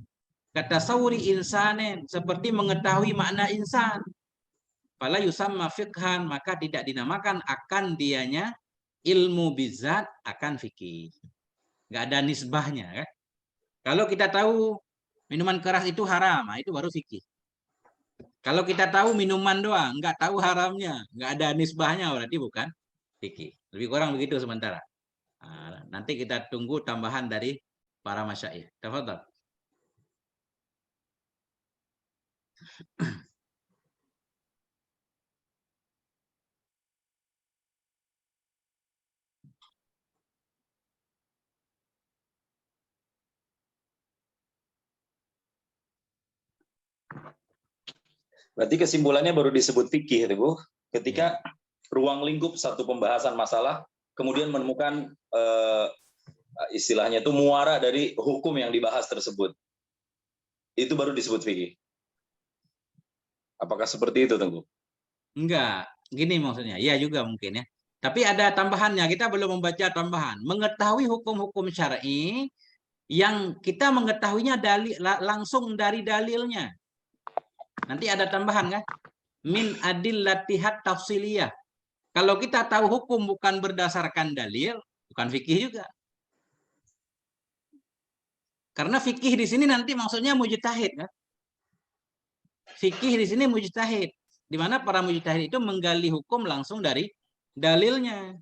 Kata sauri insanen, seperti mengetahui makna insan. Fala yusamma fiqhan, maka tidak dinamakan akan dianya ilmu bizat akan fikih. Nggak ada nisbahnya kan. Kalau kita tahu minuman keras itu haram, nah itu baru fikih. Kalau kita tahu minuman doang, nggak tahu haramnya, nggak ada nisbahnya, berarti bukan fikih. Lebih kurang begitu sementara. Nah, nanti kita tunggu tambahan dari para masyaikh. Tafadhal. Berarti kesimpulannya baru disebut fikih itu, Bu. Ketika ruang lingkup satu pembahasan masalah kemudian menemukan istilahnya itu muara dari hukum yang dibahas tersebut. Itu baru disebut fikih. Apakah seperti itu, Tengku? Enggak, gini maksudnya. Iya juga mungkin ya. Tapi ada tambahannya, kita belum membaca tambahan. Mengetahui hukum-hukum syar'i yang kita mengetahuinya langsung dari dalilnya. Nanti ada tambahan kan? Min adillatihat tafsiliyah. Kalau kita tahu hukum bukan berdasarkan dalil, bukan fikih juga. Karena fikih di sini nanti maksudnya mujtahid kan? Fikih di sini mujtahid. Di mana para mujtahid itu menggali hukum langsung dari dalilnya.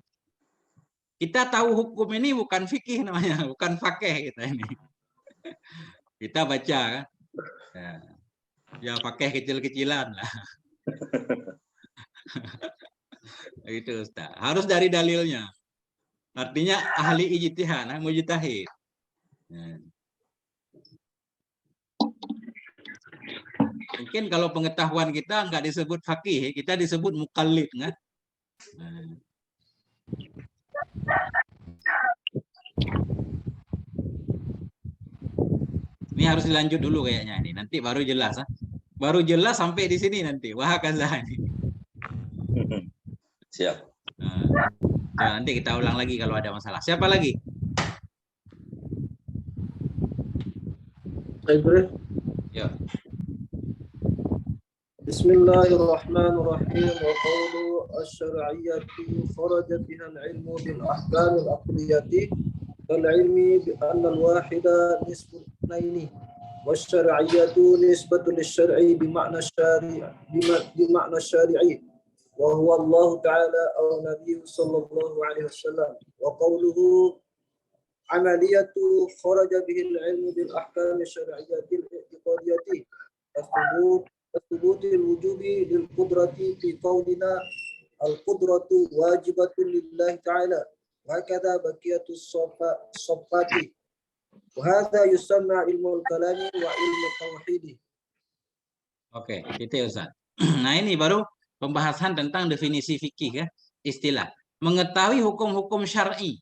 Kita tahu hukum ini bukan fikih namanya, bukan fakih kita ini. Kita baca kan? Ya pakai kecil-kecilan lah. Itu Ustaz. Harus dari dalilnya. Artinya ahli ijtihad, mujtahid. Mungkin kalau pengetahuan kita nggak disebut fakih, kita disebut mukallid, kan? Ini harus dilanjut dulu kayaknya ini. Nanti baru jelas, baru jelas sampai di sini nanti. Wah kazah ini. Siap. Nah, nanti kita ulang lagi kalau ada masalah. Siapa lagi? Ya. Bismillahirrahmanirrahim. Wa qawlu asy-syar'iyyatu kharaja biha al-'ilmu bil ahkam al-aqliyyati kal 'ilmi bi anna al-wahida nisfu itsnaini wasy-syar'iyyatu nisbatu lisyar'i bi ma'na syari'i wa huwa Allah ta'ala aw nabiyyu sallallahu alaihi wasallam. Wa qawluhu amaliyatu kharaja bihi al-'ilmu bil ahkam asy-syar'iyyati al-i'tiqadiyyati الثبوت الوجوبي للقدرة في قولنا القدرة واجبة لله تعالى وهكذا بقية الصفات وهذا يسمى علم الكلام وعلم التوحيد. Oke, itu ya Ustaz. Nah ini baru pembahasan tentang definisi fikih ya, istilah. Mengetahui hukum-hukum syar'i.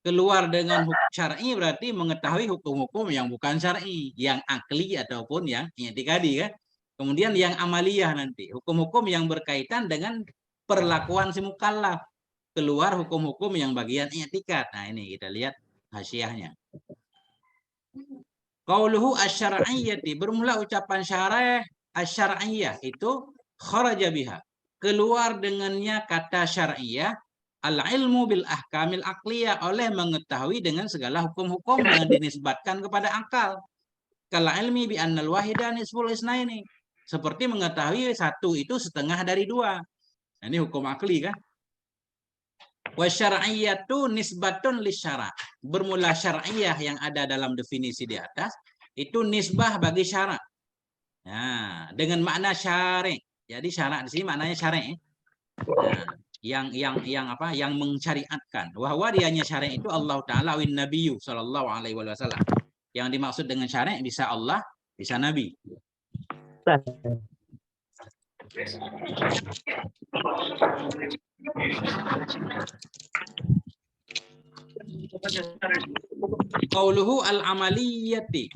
Keluar dengan hukum syar'i berarti mengetahui hukum-hukum yang bukan syar'i, yang akli ataupun yang i'tiqadi kan. Kemudian yang amaliyah nanti, hukum-hukum yang berkaitan dengan perlakuan si mukallaf. Keluar hukum-hukum yang bagian i'tikad. Nah, ini kita lihat hasyiahnya. Qauluhu asy-syar'iyyati, bermula ucapan syarah asy-syar'iyyah itu kharaja biha, keluar dengannya kata syar'iyyah, al-ilmu bil ahkamil aqliyah, oleh mengetahui dengan segala hukum-hukum yang dinisbatkan kepada akal. Kal ilmi bi annal wahida nisful isnaini, seperti mengetahui satu itu setengah dari dua. Nah, ini hukum akli kan. Wa syar'iyyatu nisbatun lisyara', bermula syar'iyyah yang ada dalam definisi di atas itu nisbah bagi syara'. Nah, dengan makna syari'. Jadi syara' di sini maknanya syari'. Nah, yang apa? Yang mensyariatkan. Bahwa dianya syari' itu Allah Ta'ala win Nabiyyu sallallahu alaihi wasallam. Yang dimaksud dengan syari' bisa Allah, bisa Nabi. Qauluhu al-amaliyati,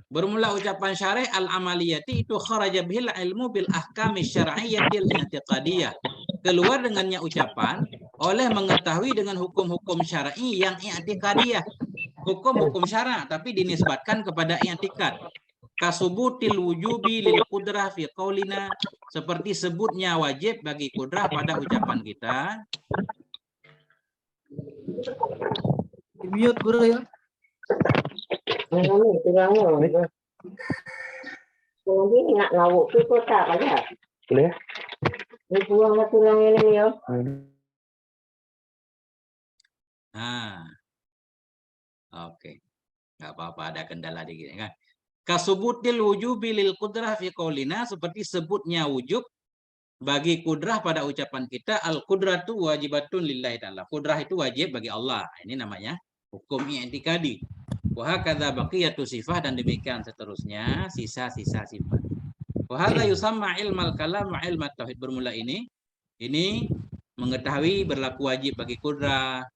bermula ucapan syar'i al-amaliyati itu kharaja bihil ilmu bil ahkami syar'iyyatil i'tiqadiyah, keluar dengannya ucapan oleh mengetahui dengan hukum-hukum syar'i yang i'tiqadiyah, hukum-hukum syara' tapi dinisbatkan kepada i'tikad. Kasubutil wujubi lil qudrah fi qaulina, seperti sebutnya wajib bagi kudrah pada ucapan kita. Mute guru ya. Nak ngawuk tu kota aja. Boleh? Ni tulang ini ya. Nah, oke, nggak apa-apa, ada kendala dikit kan. Kasubutil wujubi lil qudrah fi qaulina, seperti sebutnya wujub bagi kudrah pada ucapan kita, al qudratu wajibatun lillahi ta'ala, kudrah itu wajib bagi Allah. Ini namanya hukum i'tikadi. Wa hakadza baqiyatu sifat, dan demikian seterusnya sisa-sisa sifat. Wa hadza yusamma ilmal kalam wa ilmat tauhid, bermula ini mengetahui berlaku wajib bagi kudrah.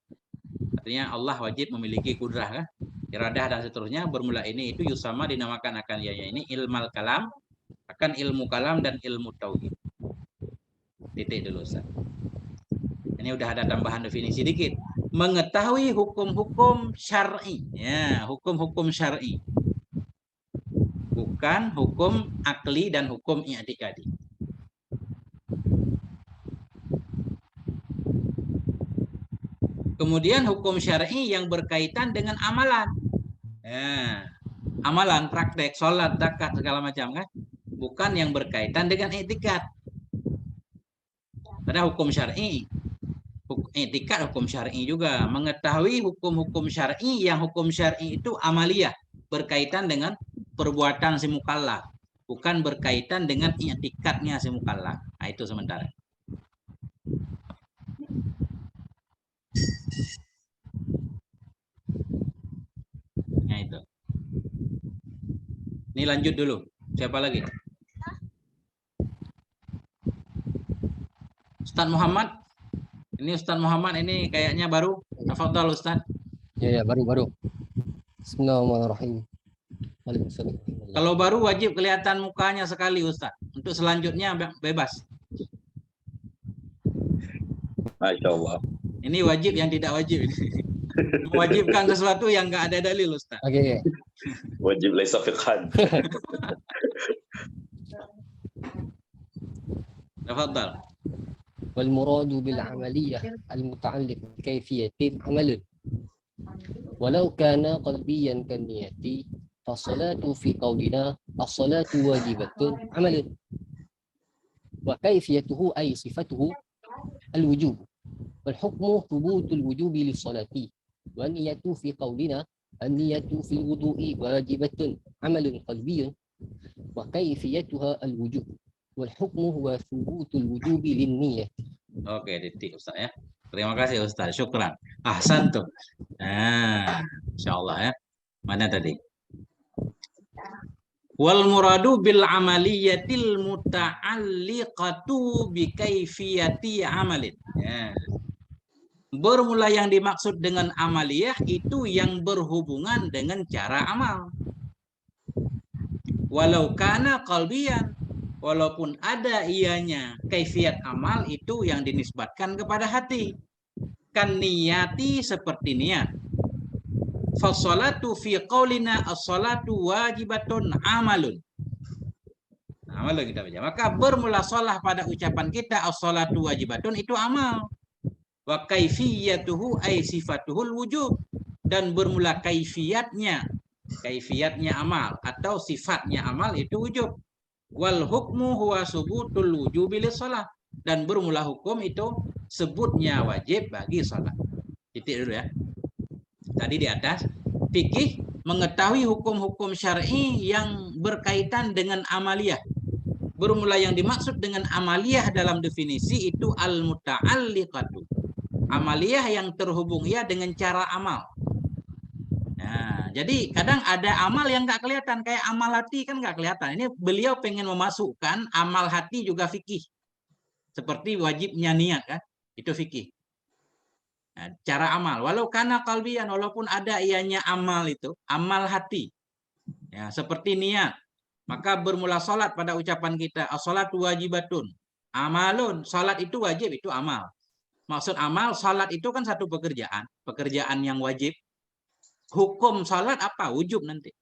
Artinya Allah wajib memiliki kudrah kan, iradah dan seterusnya. Bermula ini itu yusama dinamakan akan ini ilmal kalam, akan ilmu kalam dan ilmu tauhid. Titik dulu Ustaz. Ini udah ada tambahan definisi dikit. Mengetahui hukum-hukum syar'i. Ya, hukum-hukum syar'i. Bukan hukum akli dan hukum i'tikadi. Kemudian hukum syar'i yang berkaitan dengan amalan. Ya, amalan, praktek, sholat, zakat, segala macam kan. Bukan yang berkaitan dengan i'tikad. Pada hukum syar'i, i'tikad hukum syar'i juga. Mengetahui hukum-hukum syar'i, yang hukum syar'i itu amaliyah, berkaitan dengan perbuatan si mukallaf, bukan berkaitan dengan i'tikadnya si mukallaf. Nah, itu sementara. Nah, itu. Ini lanjut dulu. Siapa lagi? Ustaz Muhammad. Ini Ustaz Muhammad ini kayaknya baru. Tafadhal Ustaz. Ya, baru. Bismillahirrahmanirrahim. Waalaikumsalam. Kalau baru wajib kelihatan mukanya sekali Ustaz. Untuk selanjutnya bebas. Masya Allah. Ini wajib yang tidak wajib. Mewajibkan sesuatu yang nggak ada dalil Ustaz. Oke. Wajib laisa fiqhan. Tafadhal. والمراد بالعملية المتعلق بكيفية عمل ولو كان قلبيا كالنية فالصلاة في قولنا الصلاة واجبة عمل وكيفيته أي صفته الوجوب والحكم ثبوت الوجوب للصلاة والنية في قولنا النية في الوضوء واجبة عمل قلبي وكيفيتها الوجوب والحكم هو ثبوت الوجوب للنية. Oke, titik Ustaz ya. Terima kasih Ustaz. Syukran. Ahsan tuh. Nah, insyaallah ya. Mana tadi? Wal muradu bil amaliyatil muta'alliqatu bi kaifiyati amalin. Ya. Bermula yang dimaksud dengan amaliyah itu yang berhubungan dengan cara amal. Walau kana qalbiyan, walaupun ada ianya kaifiat amal itu yang dinisbatkan kepada hati. Kan niyati seperti niat. Fassalatu fi qaulina as-salatu wajibatun amalun. Amal kita baca. Maka bermula shalah pada ucapan kita as-salatu wajibatun itu amal. Wa kaifiyatuhu ay sifatuhul wujub. Dan bermula kaifiatnya amal atau sifatnya amal itu wujub. Wal hukmu huwa subutul wujubi lis-shalah. Dan bermula hukum itu sebutnya wajib bagi salat. Titik dulu ya. Tadi di atas, fikih mengetahui hukum-hukum syar'i yang berkaitan dengan amaliyah. Bermula yang dimaksud dengan amaliyah dalam definisi itu al-muta'alliqatu. Amaliyah yang terhubung ya dengan cara amal. Nah, jadi kadang ada amal yang nggak kelihatan, kayak amal hati kan nggak kelihatan. Ini beliau pengen memasukkan amal hati juga fikih. Seperti wajibnya niat kan, itu fikih. Nah, cara amal, walau kana qalbiyan, walaupun ada ianya amal itu, amal hati. Ya, seperti niat. Maka bermula salat pada ucapan kita, as-salatu wajibatun. Amalun, salat itu wajib, itu amal. Maksud amal, salat itu kan satu pekerjaan yang wajib. Hukum salat apa? Wujub nanti.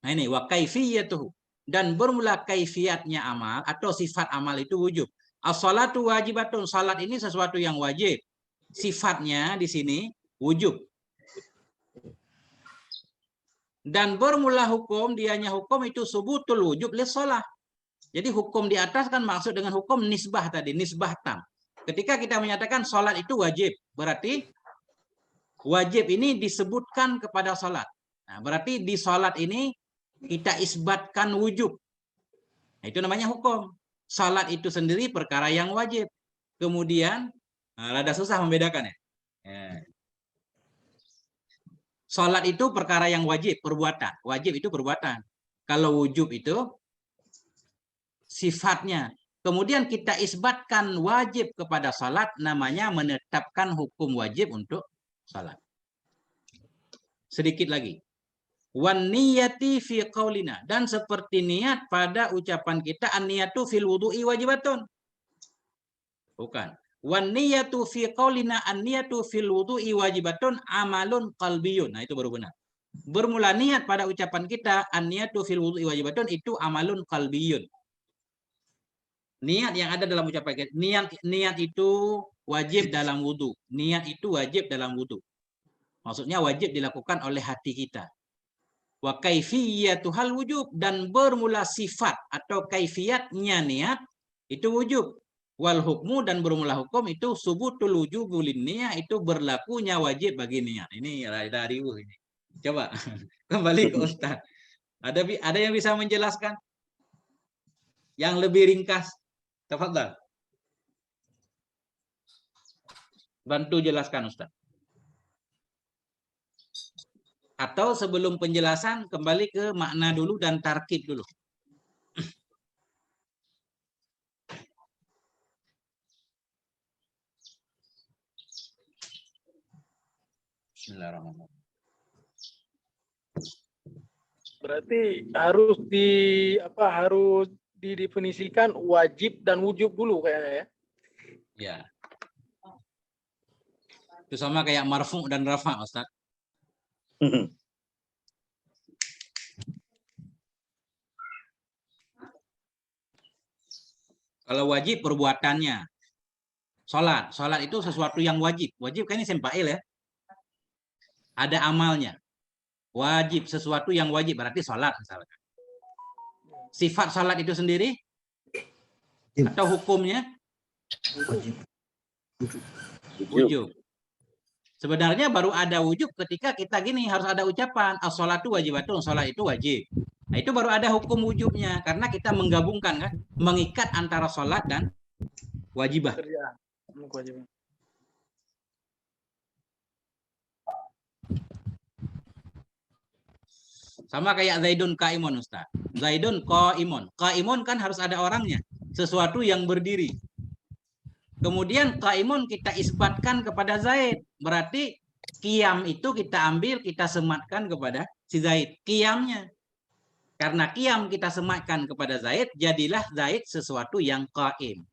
Nah ini, wa kaifiyatuhu. Dan bermula kaifiatnya amal, atau sifat amal itu wujub. As-salatu wajibatun, salat ini sesuatu yang wajib. Sifatnya di sini wujub. Dan bermula hukum, dianya hukum itu subutul wujub lis-shalah. Jadi hukum di atas kan maksud dengan hukum nisbah tadi, nisbah tam. Ketika kita menyatakan salat itu wajib, berarti wajib ini disebutkan kepada salat. Nah, berarti di salat ini kita isbatkan wujub. Nah, itu namanya hukum. Salat itu sendiri perkara yang wajib. Kemudian rada susah membedakan ya. Salat itu perkara yang wajib, perbuatan. Wajib itu perbuatan. Kalau wujub itu sifatnya. Kemudian kita isbatkan wajib kepada salat, namanya menetapkan hukum wajib untuk salat. Sedikit lagi. Wan niyati fi qaulina, dan seperti niat pada ucapan kita, an-niyatu fil wudu'i wajibatun. Bukan. Wan niyatu fi qaulina an-niyatu fil wudu'i wajibatun amalun qalbiyun. Nah, itu baru benar. Bermula niat pada ucapan kita an-niyatu fil wudu'i wajibatun itu amalun qalbiyun. Niat yang ada dalam ucapan kita, niat itu wajib dalam wudu. Niat itu wajib dalam wudu. Maksudnya wajib dilakukan oleh hati kita. Wa kaifiyatuhal wujub, dan bermula sifat atau kaifiatnya niat itu wujub. Wal hukmu, dan bermula hukum itu subutul wujubu linniyah, itu berlakunya wajib bagi niat. Ini dari ini. Coba kembali ke Ustaz. Ada yang bisa menjelaskan? Yang lebih ringkas. Tafadhal. Bantu jelaskan Ustaz. Atau sebelum penjelasan kembali ke makna dulu dan tarkib dulu. Bismillahirrahmanirrahim. Berarti harus didefinisikan wajib dan wujub dulu kayaknya ya. Ya. Itu sama kayak marfu' dan rafa', Ustaz. Kalau wajib perbuatannya. Salat itu sesuatu yang wajib. Wajib kan ini sempail ya. Ada amalnya. Wajib, sesuatu yang wajib, berarti salat misalnya. Sifat salat itu sendiri atau hukumnya? Wujub. Sebenarnya baru ada wujub ketika kita gini, harus ada ucapan as-sholatu wajibatun, salat itu wajib. Nah, itu baru ada hukum wujubnya karena kita menggabungkan kan, mengikat antara salat dan wajibah. Sama kayak Zaidun qaimun, Ustaz. Zaidun qaimun. Qaimun kan harus ada orangnya, sesuatu yang berdiri. Kemudian qaimun kita isbatkan kepada Zaid. Berarti qiyam itu kita ambil, kita sematkan kepada si Zaid. Qiyamnya. Karena qiyam kita sematkan kepada Zaid, jadilah Zaid sesuatu yang qaim.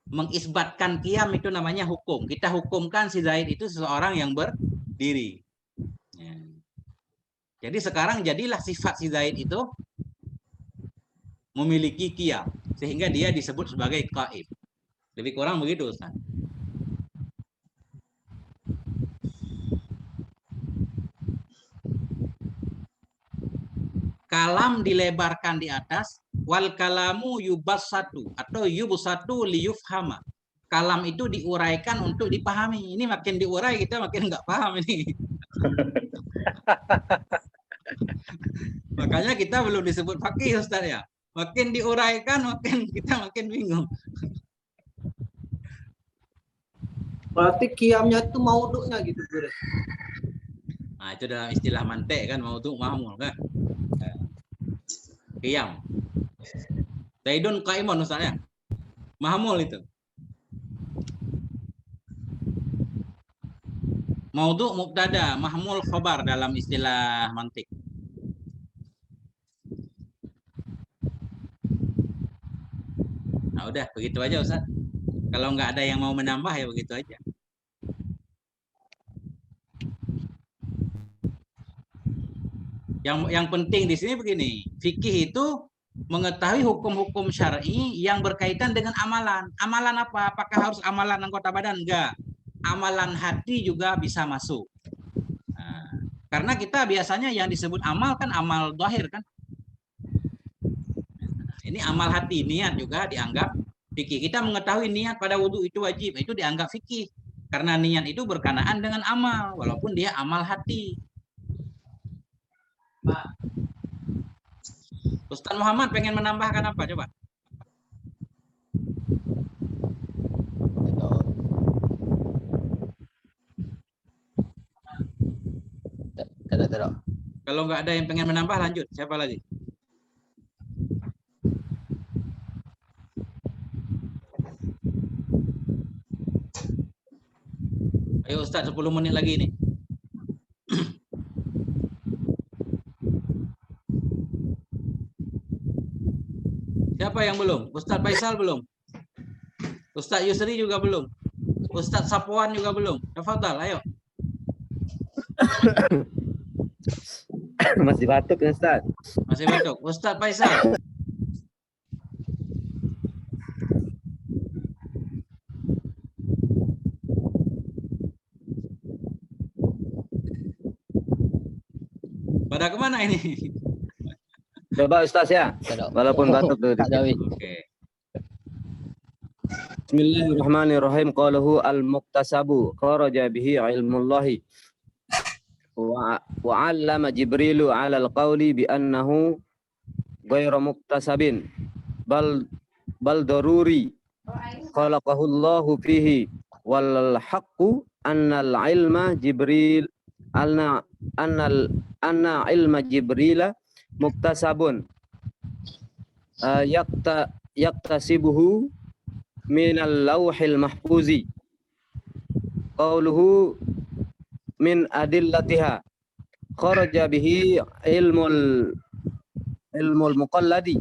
Mengisbatkan qiyam itu namanya hukum. Kita hukumkan si Zaid itu seseorang yang berdiri. Ya. Jadi sekarang jadilah sifat si Zaid itu memiliki qiyam, sehingga dia disebut sebagai qaim. Lebih kurang begitu, Ustaz. Kalam dilebarkan di atas, wal kalamu yubassatu atau yubsatu liyufhama. Kalam itu diuraikan untuk dipahami. Ini makin diurai kita makin nggak paham ini. Makanya kita belum disebut faqih, Ustaz ya. Makin diuraikan makin kita makin bingung. Berarti qiyamnya itu maudhu'nya gitu, Guru. Nah, itu dalam istilah mantek kan, maudhu' mahmul kan. Qiyam. Zaidun qaimun, Ustaz ya. Mahmul itu. Maudhu' mubtada, mahmul khobar dalam istilah mantik. Nah, udah begitu aja, Ustaz. Kalau nggak ada yang mau menambah ya begitu aja. Yang penting di sini begini, fikih itu mengetahui hukum-hukum syar'i yang berkaitan dengan amalan. Amalan apa? Apakah harus amalan anggota badan? Enggak. Amalan hati juga bisa masuk. Nah, karena kita biasanya yang disebut amal kan amal zahir kan. Ini amal hati, niat juga dianggap fikih. Kita mengetahui niat pada wudhu itu wajib, itu dianggap fikih. Karena niat itu berkenaan dengan amal, walaupun dia amal hati. Ustaz Muhammad pengen menambahkan apa? Coba. Tak. Kalau nggak ada yang pengen menambah, lanjut. Siapa lagi? Ayo Ustaz, 10 menit lagi nih. Siapa yang belum? Ustaz Faisal belum? Ustaz Yusri juga belum? Ustaz Sapwan juga belum? Tafadhal, ayo. Masih batuk, Ustaz. Masih batuk. Ustaz Faisal. Pada kemana ini? Coba Ustaz ya, walaupun batuk dulu. Oke. Bismillahirrahmanirrahim. Qaluhu al-muktasabu kharaja bihi ilmullahi wa 'allama Jibrilu 'ala al-qawli bi annahu ghairu muktasabin bal daruri khalaqahu Allahu fihi wal haqqu annal ilma Jibril anna ilma Jibrila muktasabun yaktasibuhu minal lawhil mahfuzi qawluhu min adillatiha kharaja bihi ilmul muqalladi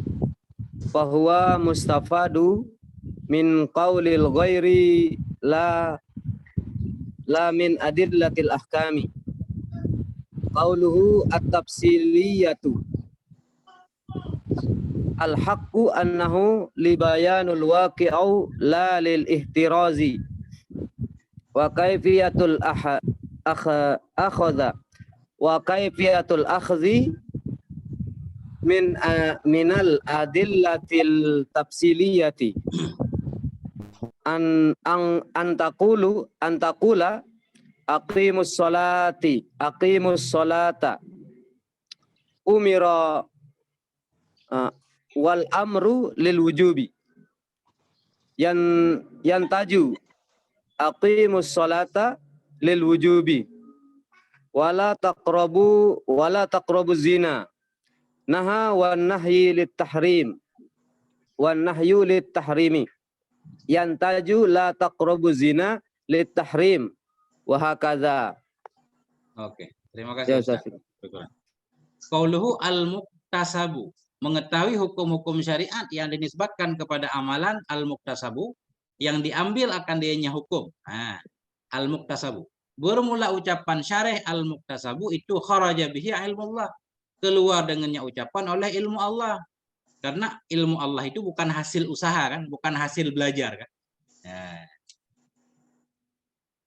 fahuwa mustafadu min qawlil ghairi la min adillatil ahkami qawluhu at-tafsiliyatu al-haqqu annahu libayanul waqi'u la lil ihtirazi wa kaifiyatul akhadha wa kaifiyatul akhdhi minal adillatil tafsiliyati an taqula aqimus salata umira wal amru lil wujubi yantaju aqimus salata lil wujubi wala taqrabu zina naha wan nahyi lit tahrim wan nahyu lit tahrimi yantaju la taqrabu zina lit tahrim wa hakadha. Oke, terima kasih Ustaz. Qauluhu al-muktasabu al-muktasabu, mengetahui hukum-hukum syariat yang dinisbatkan kepada amalan al-muktasabu, yang diambil akan dianya hukum. Nah, al-muktasabu. Bermula ucapan syarih al-muktasabu itu kharaja bihi ilmullah, keluar dengannya ucapan oleh ilmu Allah. Karena ilmu Allah itu bukan hasil usaha kan, bukan hasil belajar kan. Nah.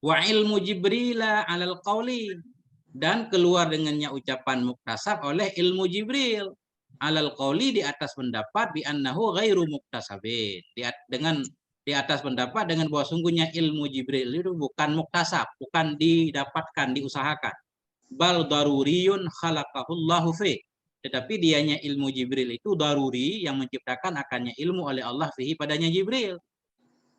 Wa ilmu Jibril alal qauli, dan keluar dengannya ucapan muktasab oleh ilmu Jibril alal qauli, di atas pendapat bi annahu ghairu muktasabin, di atas pendapat dengan bahwa sungguhnya ilmu Jibril itu bukan muktasab, bukan didapatkan, diusahakan. Bal daruriyun khalaqahullahu fi, tetapi dianya ilmu Jibril itu daruri, yang menciptakan akannya ilmu oleh Allah fihi padanya Jibril.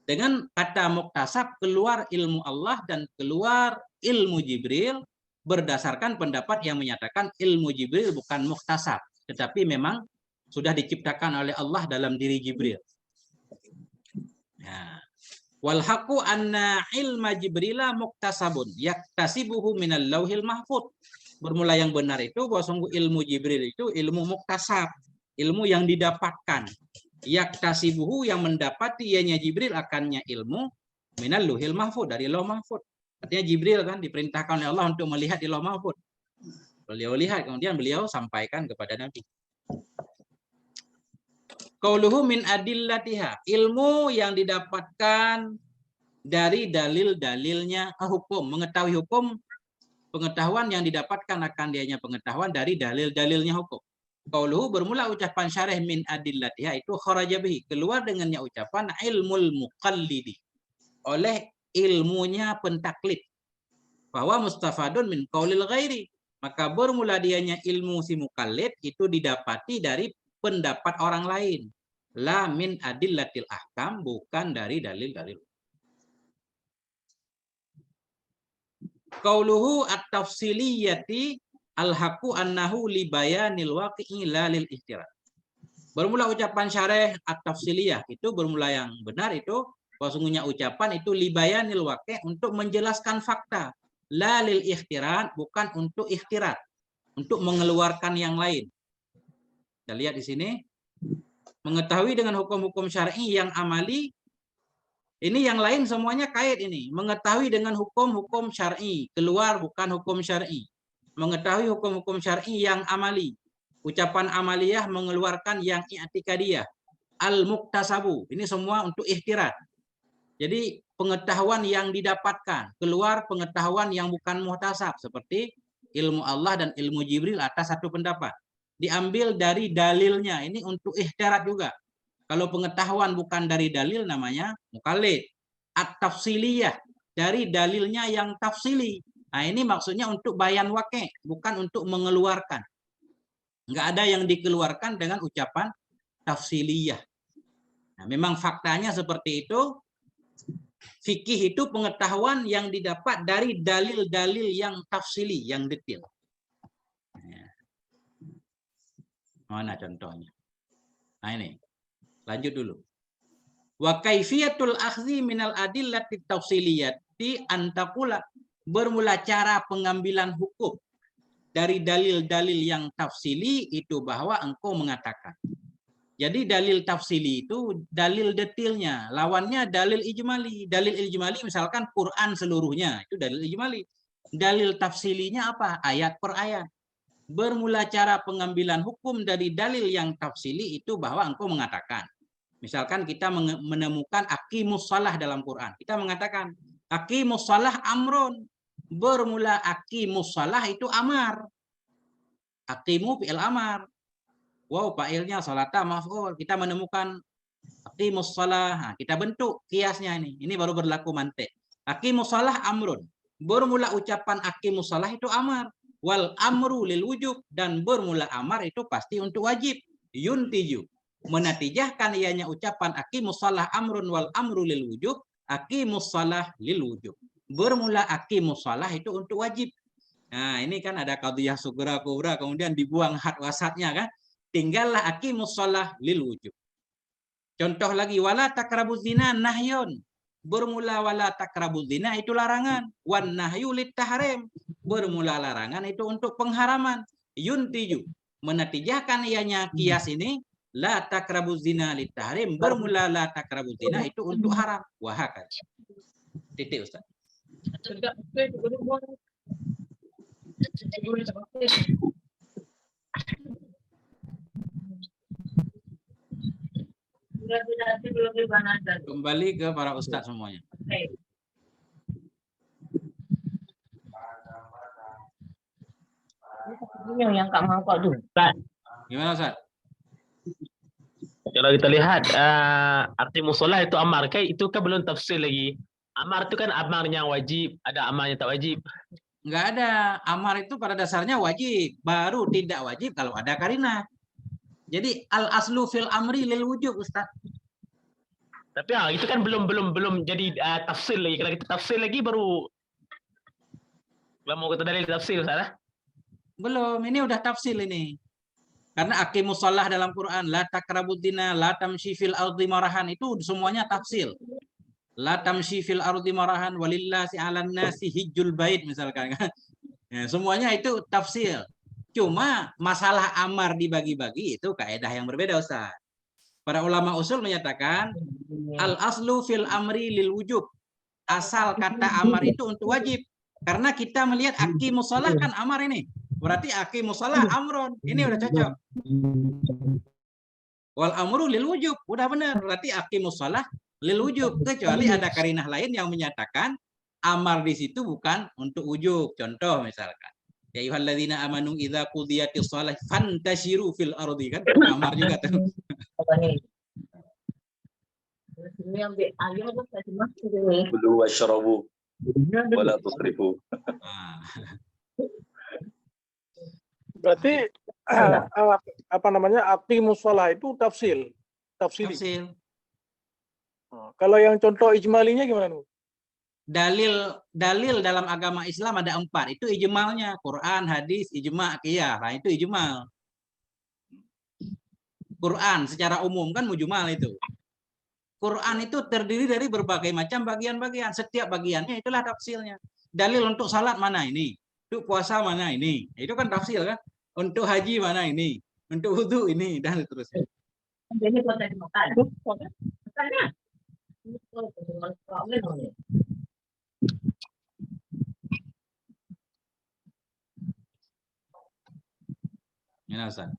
Dengan kata muktasab keluar ilmu Allah dan keluar ilmu Jibril, berdasarkan pendapat yang menyatakan ilmu Jibril bukan muktasab, tetapi memang sudah diciptakan oleh Allah dalam diri Jibril. Ya. Wal haqqu anna ilma Jibrila muktasabun yaktasibuhu minal lauhil mahfud. Bermula yang benar itu bahwa sungguh ilmu Jibril itu ilmu muktasab, ilmu yang didapatkan. Yaktasibuhu, yang mendapati ianya Jibril akannya ilmu minal lauhil mahfud, dari lauh mahfud. Artinya Jibril kan diperintahkan oleh Allah untuk melihat di lauh mahfud. Beliau lihat, kemudian beliau sampaikan kepada Nabi. Qauluhu min adillatiha, ilmu yang didapatkan dari dalil-dalilnya hukum, mengetahui hukum, pengetahuan yang didapatkan akan dianya pengetahuan dari dalil-dalilnya hukum. Qauluhu, bermula ucapan syarih min adillatiha itu kharaja bihi, keluar dengannya ucapan ilmul muqallidi, oleh ilmunya pentaklid. Bahwa mustafadun min qaulil ghairi, maka bermula dianya ilmu si muqallid itu didapati dari pendapat orang lain. La min adillatil ahkam, bukan dari dalil-dalil. Qauluhu at-tafsiliyati al-haqqu annahu li bayanil waqi'i la lil ihtirat. Bermula ucapan syarih at-tafsiliyah itu bermula yang benar itu bahwa sungguhnya ucapan itu li bayanil waqi', untuk menjelaskan fakta, la lil ihtirat, bukan untuk ihtirat, untuk mengeluarkan yang lain. Kita lihat di sini, mengetahui dengan hukum-hukum syar'i yang amali, ini yang lain semuanya kait ini. Mengetahui dengan hukum-hukum syar'i, keluar bukan hukum syar'i. Mengetahui hukum-hukum syar'i yang amali. Ucapan amaliyah mengeluarkan yang i'tikadiyah. Al-muktasabu, ini semua untuk ihtirat. Jadi pengetahuan yang didapatkan, keluar pengetahuan yang bukan muhtasab, seperti ilmu Allah dan ilmu Jibril atas satu pendapat. Diambil dari dalilnya, ini untuk ihtirat juga. Kalau pengetahuan bukan dari dalil namanya muqallid. At-tafsiliyah, dari dalilnya yang tafsili. Nah, ini maksudnya untuk bayan waqi', bukan untuk mengeluarkan. Enggak ada yang dikeluarkan dengan ucapan tafsiliyah. Nah, memang faktanya seperti itu. Fikih itu pengetahuan yang didapat dari dalil-dalil yang tafsili, yang detail. Mana contohnya? Nah ini, lanjut dulu. Wa kaifiyatul akhdhi minal adillati tafsiliyati antakula, bermula cara pengambilan hukum dari dalil-dalil yang tafsili itu bahwa engkau mengatakan. Jadi dalil tafsili itu dalil detailnya, lawannya dalil ijmali. Dalil ijmali misalkan Quran seluruhnya, itu dalil ijmali. Dalil tafsilinya apa? Ayat per ayat. Bermula cara pengambilan hukum dari dalil yang tafsili itu bahwa engkau mengatakan. Misalkan kita menemukan aqimus shalah dalam Quran. Kita mengatakan aqimus shalah amrun. Bermula aqimus shalah itu amar. Aqimu fi'il amar. Wow, fa'ilnya salata maf'ul. Kita menemukan aqimus shalah. Nah, kita bentuk kiasnya ini. Ini baru berlaku mantik. Aqimus shalah amrun. Bermula ucapan aqimus shalah itu amar. Wal amru lil wujub, dan bermula amar itu pasti untuk wajib. Yuntiju, menatijahkan ianya ucapan aqimus shalah amrun wal amru lil wujub, aqimus shalah lil wujub. Bermula aqimus shalah itu untuk wajib. Nah, ini kan ada qadhiyah sughra kubra, kemudian dibuang had wasatnya kan. Tinggallah aqimus shalah lil wujub. Contoh lagi, wala taqrabuz zina nahyun. Bermula wala taqrabuz zina itu larangan. Wan nahyu lit tahrim. Bermula larangan itu untuk pengharaman. Yuntiju, menatijahkan ianya kias ini la takrabuz zina litahrim, bermula la takrabuz zina itu untuk haram. Wahakan. Titik Ustaz. Kembali ke para ustaz semuanya. Yang Kak Mangkok tu. Gimana Ustaz? Kalau kita lihat arti musola itu amar, kan itu kan belum tafsir lagi. Amar itu kan amarnya wajib, ada amarnya tak wajib. Enggak ada. Amar itu pada dasarnya wajib, baru tidak wajib kalau ada karinah. Jadi al aslu fil amri lil wujub Ustaz. Tapi itu kan belum jadi tafsir lagi. Kalau kita tafsir lagi baru kalau mau kita dalil tafsir salah. Belum, ini udah tafsir ini. Karena aqimus shalah dalam Quran, la takrabuz zina, la tamshi fil ardi marahan, itu semuanya tafsir. La tamshi fil ardi marahan walillahi 'alan nasi hijjul bait misalkan. Ya, semuanya itu tafsir. Cuma masalah amar dibagi-bagi itu kaidah yang berbeda Ustaz. Para ulama usul menyatakan al aslu fil amri lil wujub. Asal kata amar itu untuk wajib. Karena kita melihat aqimus shalah kan amar ini. Berarti aqimus shalah amrun. Ini udah cocok. Wal amru lil wujub. Udah benar. Berarti aqimus shalah lil wujub. Kecuali ada karinah lain yang menyatakan amar di situ bukan untuk wujub. Contoh misalkan. Ya ayyuhalladzina amanu idza qudiyatis shalah fantashiru fil ardi, kan amar juga tuh. Kulu washrabu wala tusrifu. Berarti apa namanya, aqimus shalah itu tafsir. Tafsir. Kalau yang contoh ijmalinya gimana nih? Dalil dalam agama Islam ada 4. Itu ijmalnya, Quran, hadis, ijma, qiyas. Nah, itu ijmal. Quran secara umum kan mujmal itu. Quran itu terdiri dari berbagai macam bagian-bagian. Setiap bagiannya itulah tafsirnya. Dalil untuk salat mana ini? Untuk puasa mana ini? Itu kan tafsir kan? Untuk haji mana ini? Untuk wudu ini, dan seterusnya. Jadi kota dimakan. Ya, Ustaz.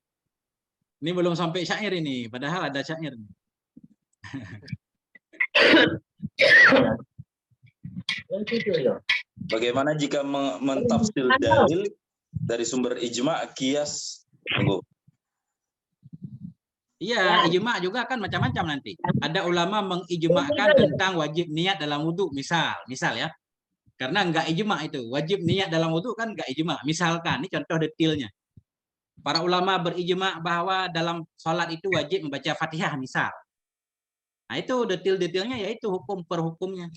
Ini belum sampai syair ini, padahal ada syair. Bagaimana jika mentafsir dalil dari sumber ijma, qiyas? Iya, ijma juga kan macam-macam nanti. Ada ulama mengijma'kan tentang wajib niat dalam wudu, misal ya. Karena enggak ijma itu, wajib niat dalam wudu kan enggak ijma. Misalkan, ini contoh detailnya. Para ulama berijma bahwa dalam sholat itu wajib membaca Fatihah misal. Nah itu detail-detailnya yaitu hukum per hukumnya.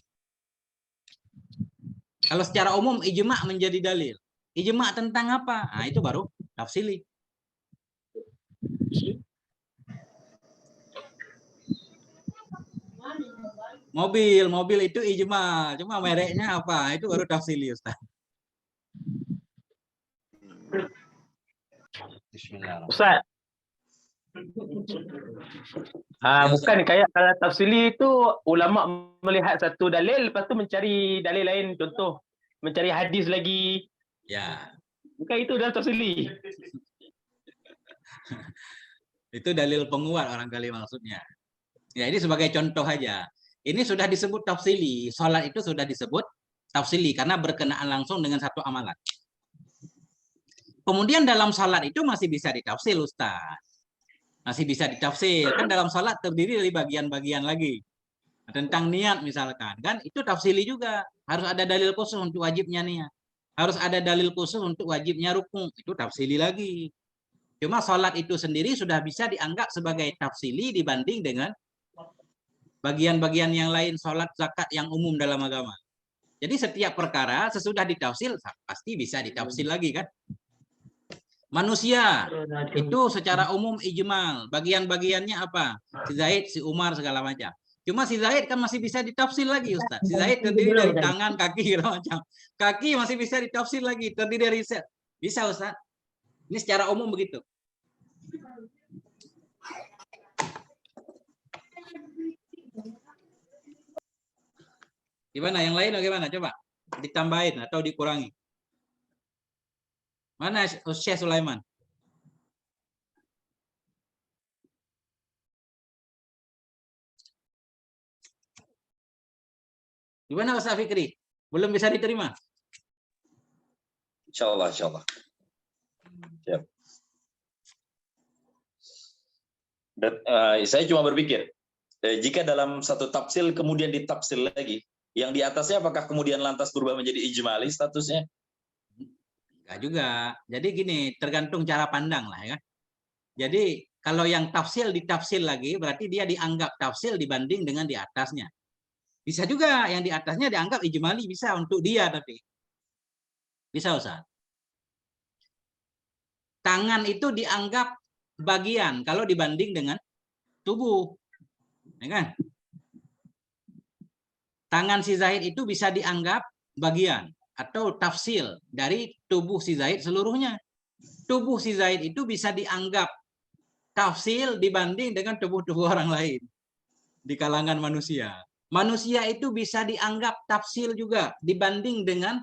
Kalau secara umum ijma menjadi dalil. Ijma tentang apa? Nah itu baru tafsili. Mobil itu ijma, cuma mereknya apa? Itu baru tafsili Ustaz. Ustaz. Bukan kayak kalau tafsili itu ulama melihat satu dalil lepas tu mencari dalil lain, contoh mencari hadis lagi. Ya. Bukan itu dalam tafsili. Itu dalil penguat barangkali maksudnya. Ya ini sebagai contoh aja. Ini sudah disebut tafsili. Salat itu sudah disebut tafsili karena berkenaan langsung dengan satu amalan. Kemudian dalam salat itu masih bisa ditafsir Ustaz. Masih bisa ditafsir. Kan dalam salat terdiri dari bagian-bagian lagi. Tentang niat misalkan. Kan itu tafsili juga. Harus ada dalil khusus untuk wajibnya niat. Harus ada dalil khusus untuk wajibnya rukun. Itu tafsili lagi. Cuma salat itu sendiri sudah bisa dianggap sebagai tafsili dibanding dengan bagian-bagian yang lain, salat, zakat yang umum dalam agama. Jadi setiap perkara sesudah ditafsir pasti bisa ditafsir lagi kan. Manusia itu secara umum ijmal, bagian-bagiannya apa? Si Zaid, si Umar segala macam. Cuma si Zaid kan masih bisa ditafsir lagi Ustaz. Si Zaid terdiri dari tangan, kaki segala macam. Kaki masih bisa ditafsir lagi, terdiri dari bisa Ustaz. Ini secara umum begitu. Gimana? Yang lain bagaimana? Coba ditambahin atau dikurangi. Mana Syekh Sulaiman? Gimana Ustaz Fikri? Belum bisa diterima? Insyaallah, insyaallah. Siap. Dan, saya cuma berpikir, jika dalam satu tafsir kemudian ditafsir lagi, yang di atasnya apakah kemudian lantas berubah menjadi ijmali statusnya? Enggak juga. Jadi gini, tergantung cara pandang lah ya. Jadi kalau yang tafsir ditafsir lagi, berarti dia dianggap tafsir dibanding dengan di atasnya. Bisa juga yang di atasnya dianggap ijmali, bisa untuk dia tapi. Bisa Ustaz. Tangan itu dianggap bagian kalau dibanding dengan tubuh. Ya kan? Tangan si Zaid itu bisa dianggap bagian atau tafsil dari tubuh si Zaid seluruhnya. Tubuh si Zaid itu bisa dianggap tafsil dibanding dengan tubuh-tubuh orang lain di kalangan manusia. Manusia itu bisa dianggap tafsil juga dibanding dengan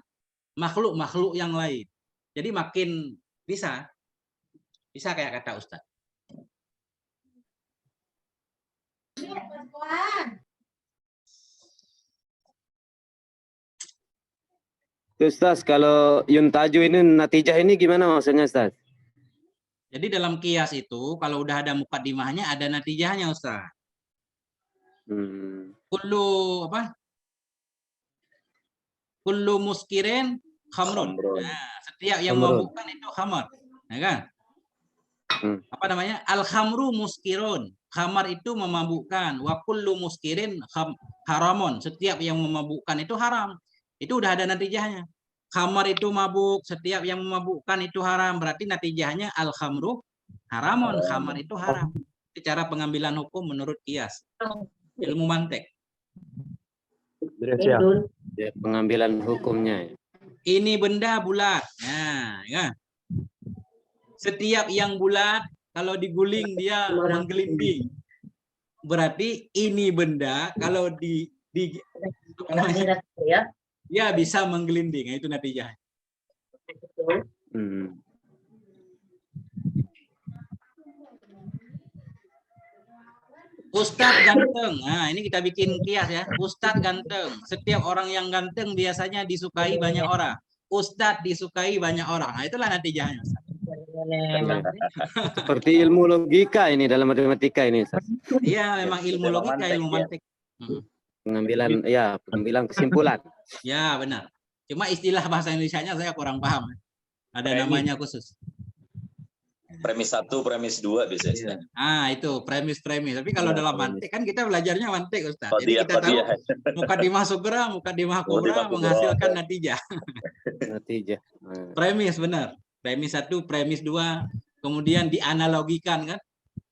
makhluk-makhluk yang lain. Jadi makin bisa kayak kata Ustaz. Ustaz, kalau yuntaju ini natijah ini gimana maksudnya Ustaz? Jadi dalam kias itu kalau udah ada mukaddimahnya ada natijahnya Ustaz. Kullu apa? Kullu muskirin khamrun. Nah, setiap yang memabukkan itu khamar, ya kan? Apa namanya? Al khamru muskirun. Khamar itu memabukkan. Wa kullu muskirin haramun. Setiap yang memabukkan itu haram. Itu udah ada natijahnya. Khamar itu mabuk, setiap yang memabukkan itu haram. Berarti natijahnya al khamru haramun. Khamar itu haram. Itu cara pengambilan hukum menurut kias. Ilmu mantek. Ya, pengambilan hukumnya. Ini benda bulat. Nah, ya. Setiap yang bulat kalau diguling dia menggelinding. Berarti ini benda kalau dia bisa menggelinding. Itu natijah. Ustadz ganteng. Nah, ini kita bikin kias ya. Ustadz ganteng. Setiap orang yang ganteng biasanya disukai banyak orang. Ustadz disukai banyak orang. Nah, itulah natijahnya. Seperti ilmu logika ini dalam matematika ini. Iya, memang ilmu logika, ilmu mantik. Pengambilan kesimpulan. Ya, benar. Cuma istilah bahasa Indonesianya saya kurang paham. Ada namanya khusus. Premis 1, premis 2 biasanya. Itu premis-premis. Tapi kalau dalam mantik kan kita belajarnya mantik, Ustaz. Jadi kita tahu mukadimah sugra, mukadimah kubra menghasilkan natijah. Natijah. Premis benar. Premis 1, premis 2, kemudian dianalogikan kan,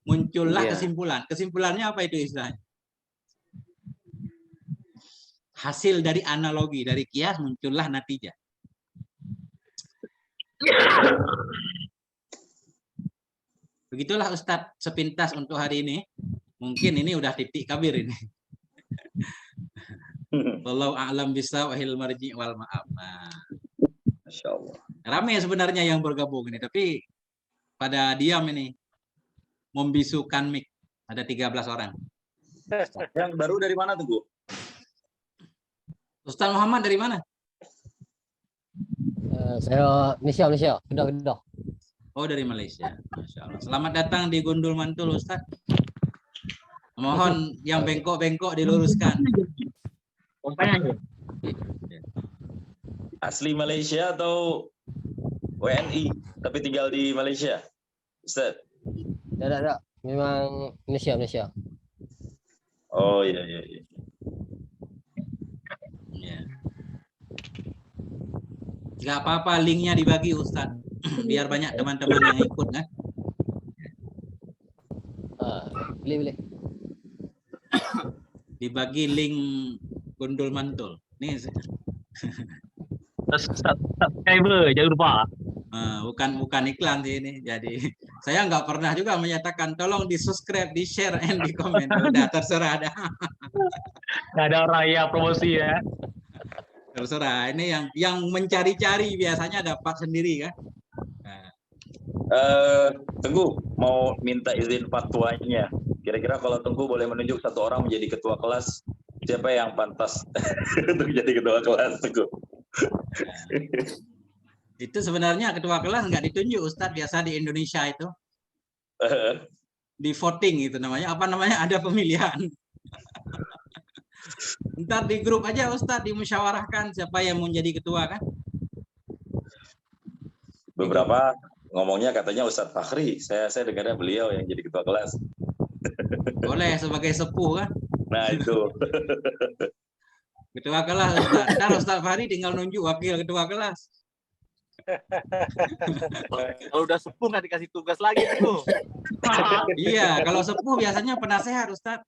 muncullah kesimpulan. Kesimpulannya apa itu istilahnya? Hasil dari analogi, dari kias muncullah natijah. Begitulah Ustadz sepintas untuk hari ini. Mungkin ini udah titik kabir ini. Wallahu a'lam bishawab marji wal ma'af. Masyaallah. Ramai sebenarnya yang bergabung ini, tapi pada diam ini membisukan mic. Ada 13 orang. Yang baru dari mana tuh, Bu? Ustaz Muhammad dari mana? Saya Malaysia. Kedah. Oh, dari Malaysia. Masya Allah. Selamat datang di Gundul Mantul, Ustaz. Mohon yang bengkok-bengkok diluruskan. Asli Malaysia atau WNI tapi tinggal di Malaysia? Ustaz? Tidak. Memang Malaysia. Oh, iya. Nggak apa-apa, linknya dibagi Ustaz. Biar banyak teman-teman yang ikut kan. Boleh. Dibagi link Gundul Mantul. Nih. Subscriber, jangan lupa. Bukan iklan sih ini. Jadi saya nggak pernah juga menyatakan tolong di subscribe, di share, and di komen. Udah terserah ada. Nggak ada orang yang promosi ya. Terserah. Ini yang mencari-cari biasanya dapat sendiri kan. Nah, Tengku mau minta izin fatwanya. Kira-kira kalau Tengku boleh menunjuk satu orang menjadi ketua kelas, siapa yang pantas untuk jadi ketua kelas, Tengku? itu sebenarnya ketua kelas nggak ditunjuk Ustadz, biasa di Indonesia itu di voting itu namanya, apa namanya, ada pemilihan. Ntar di grup aja Ustadz dimusyawarahkan siapa yang mau jadi ketua kan. Beberapa ngomongnya katanya Ustadz Fakhri, saya dengarnya beliau yang jadi ketua kelas. Boleh sebagai sepuh kan. Nah itu. Ketua kelas Ustadz. Ntar Ustadz Fakhri tinggal nunjuk wakil ketua kelas. Kalau udah sepuh nggak dikasih tugas lagi tuh. Iya, kalau sepuh biasanya penasehat Ustadz.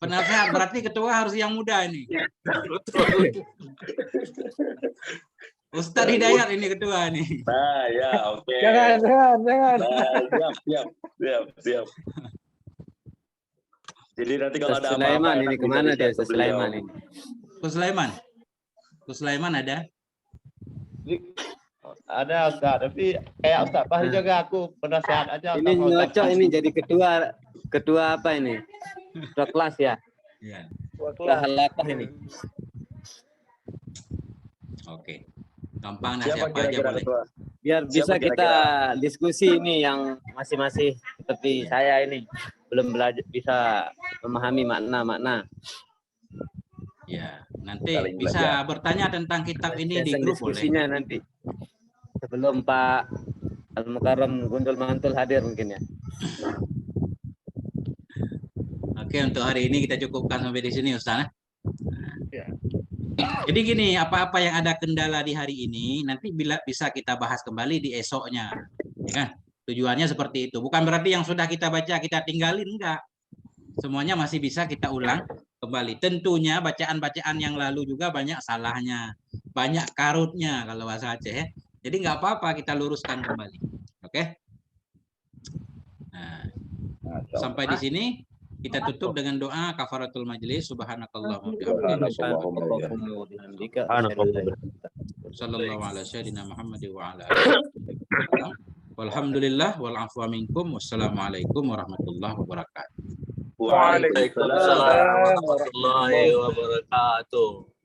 Penasehat berarti ketua harus yang muda ini. Ustadz Hidayat ini ketua nih. Nah ya oke. Jangan. Nah, siap. Jadi nanti kalau ada Sulaiman apa-apa ini kemana dia Ustaz Sulaiman ini? Gus Sulaiman ada? Ada Ustaz, tapi kayak Ustaz Fahri juga aku penasehat aja. Ini cocok ini jadi ketua apa ini? Ketua kelas ya? Iya. Ketua halaqah ini. Oke. Gampang nah, siapa siapa aja kira-kira boleh. ketua? Biar bisa Siapa kita diskusi ini yang masih seperti saya ini belum belajar bisa memahami makna-makna. Ya, nanti Saling bisa bertanya tentang kitab ini di Session grup boleh. diskusinya nanti. Sebelum Pak Al-Mukarram Gundul Mantul hadir mungkin ya. Oke, untuk hari ini kita cukupkan sampai di sini Ustaz. Ya. Jadi gini, apa-apa yang ada kendala di hari ini nanti bisa kita bahas kembali di esoknya. Ya kan? Tujuannya seperti itu. Bukan berarti yang sudah kita baca kita tinggalin, enggak. Semuanya masih bisa kita ulang kembali. Tentunya bacaan-bacaan yang lalu juga banyak salahnya, banyak karutnya kalau bahasa Aceh ya. Jadi nggak apa-apa kita luruskan kembali. Oke? Nah, sampai di sini kita tutup dengan doa kafaratul majlis. Subhanakallahumma wa bihamdika. Sallallahu ala sayyidina Muhammad wa ala alihi. Walhamdulillah wal afwa minkum. Wassalamualaikum warahmatullahi wabarakatuh. Waalaikumsalam warahmatullahi wabarakatuh.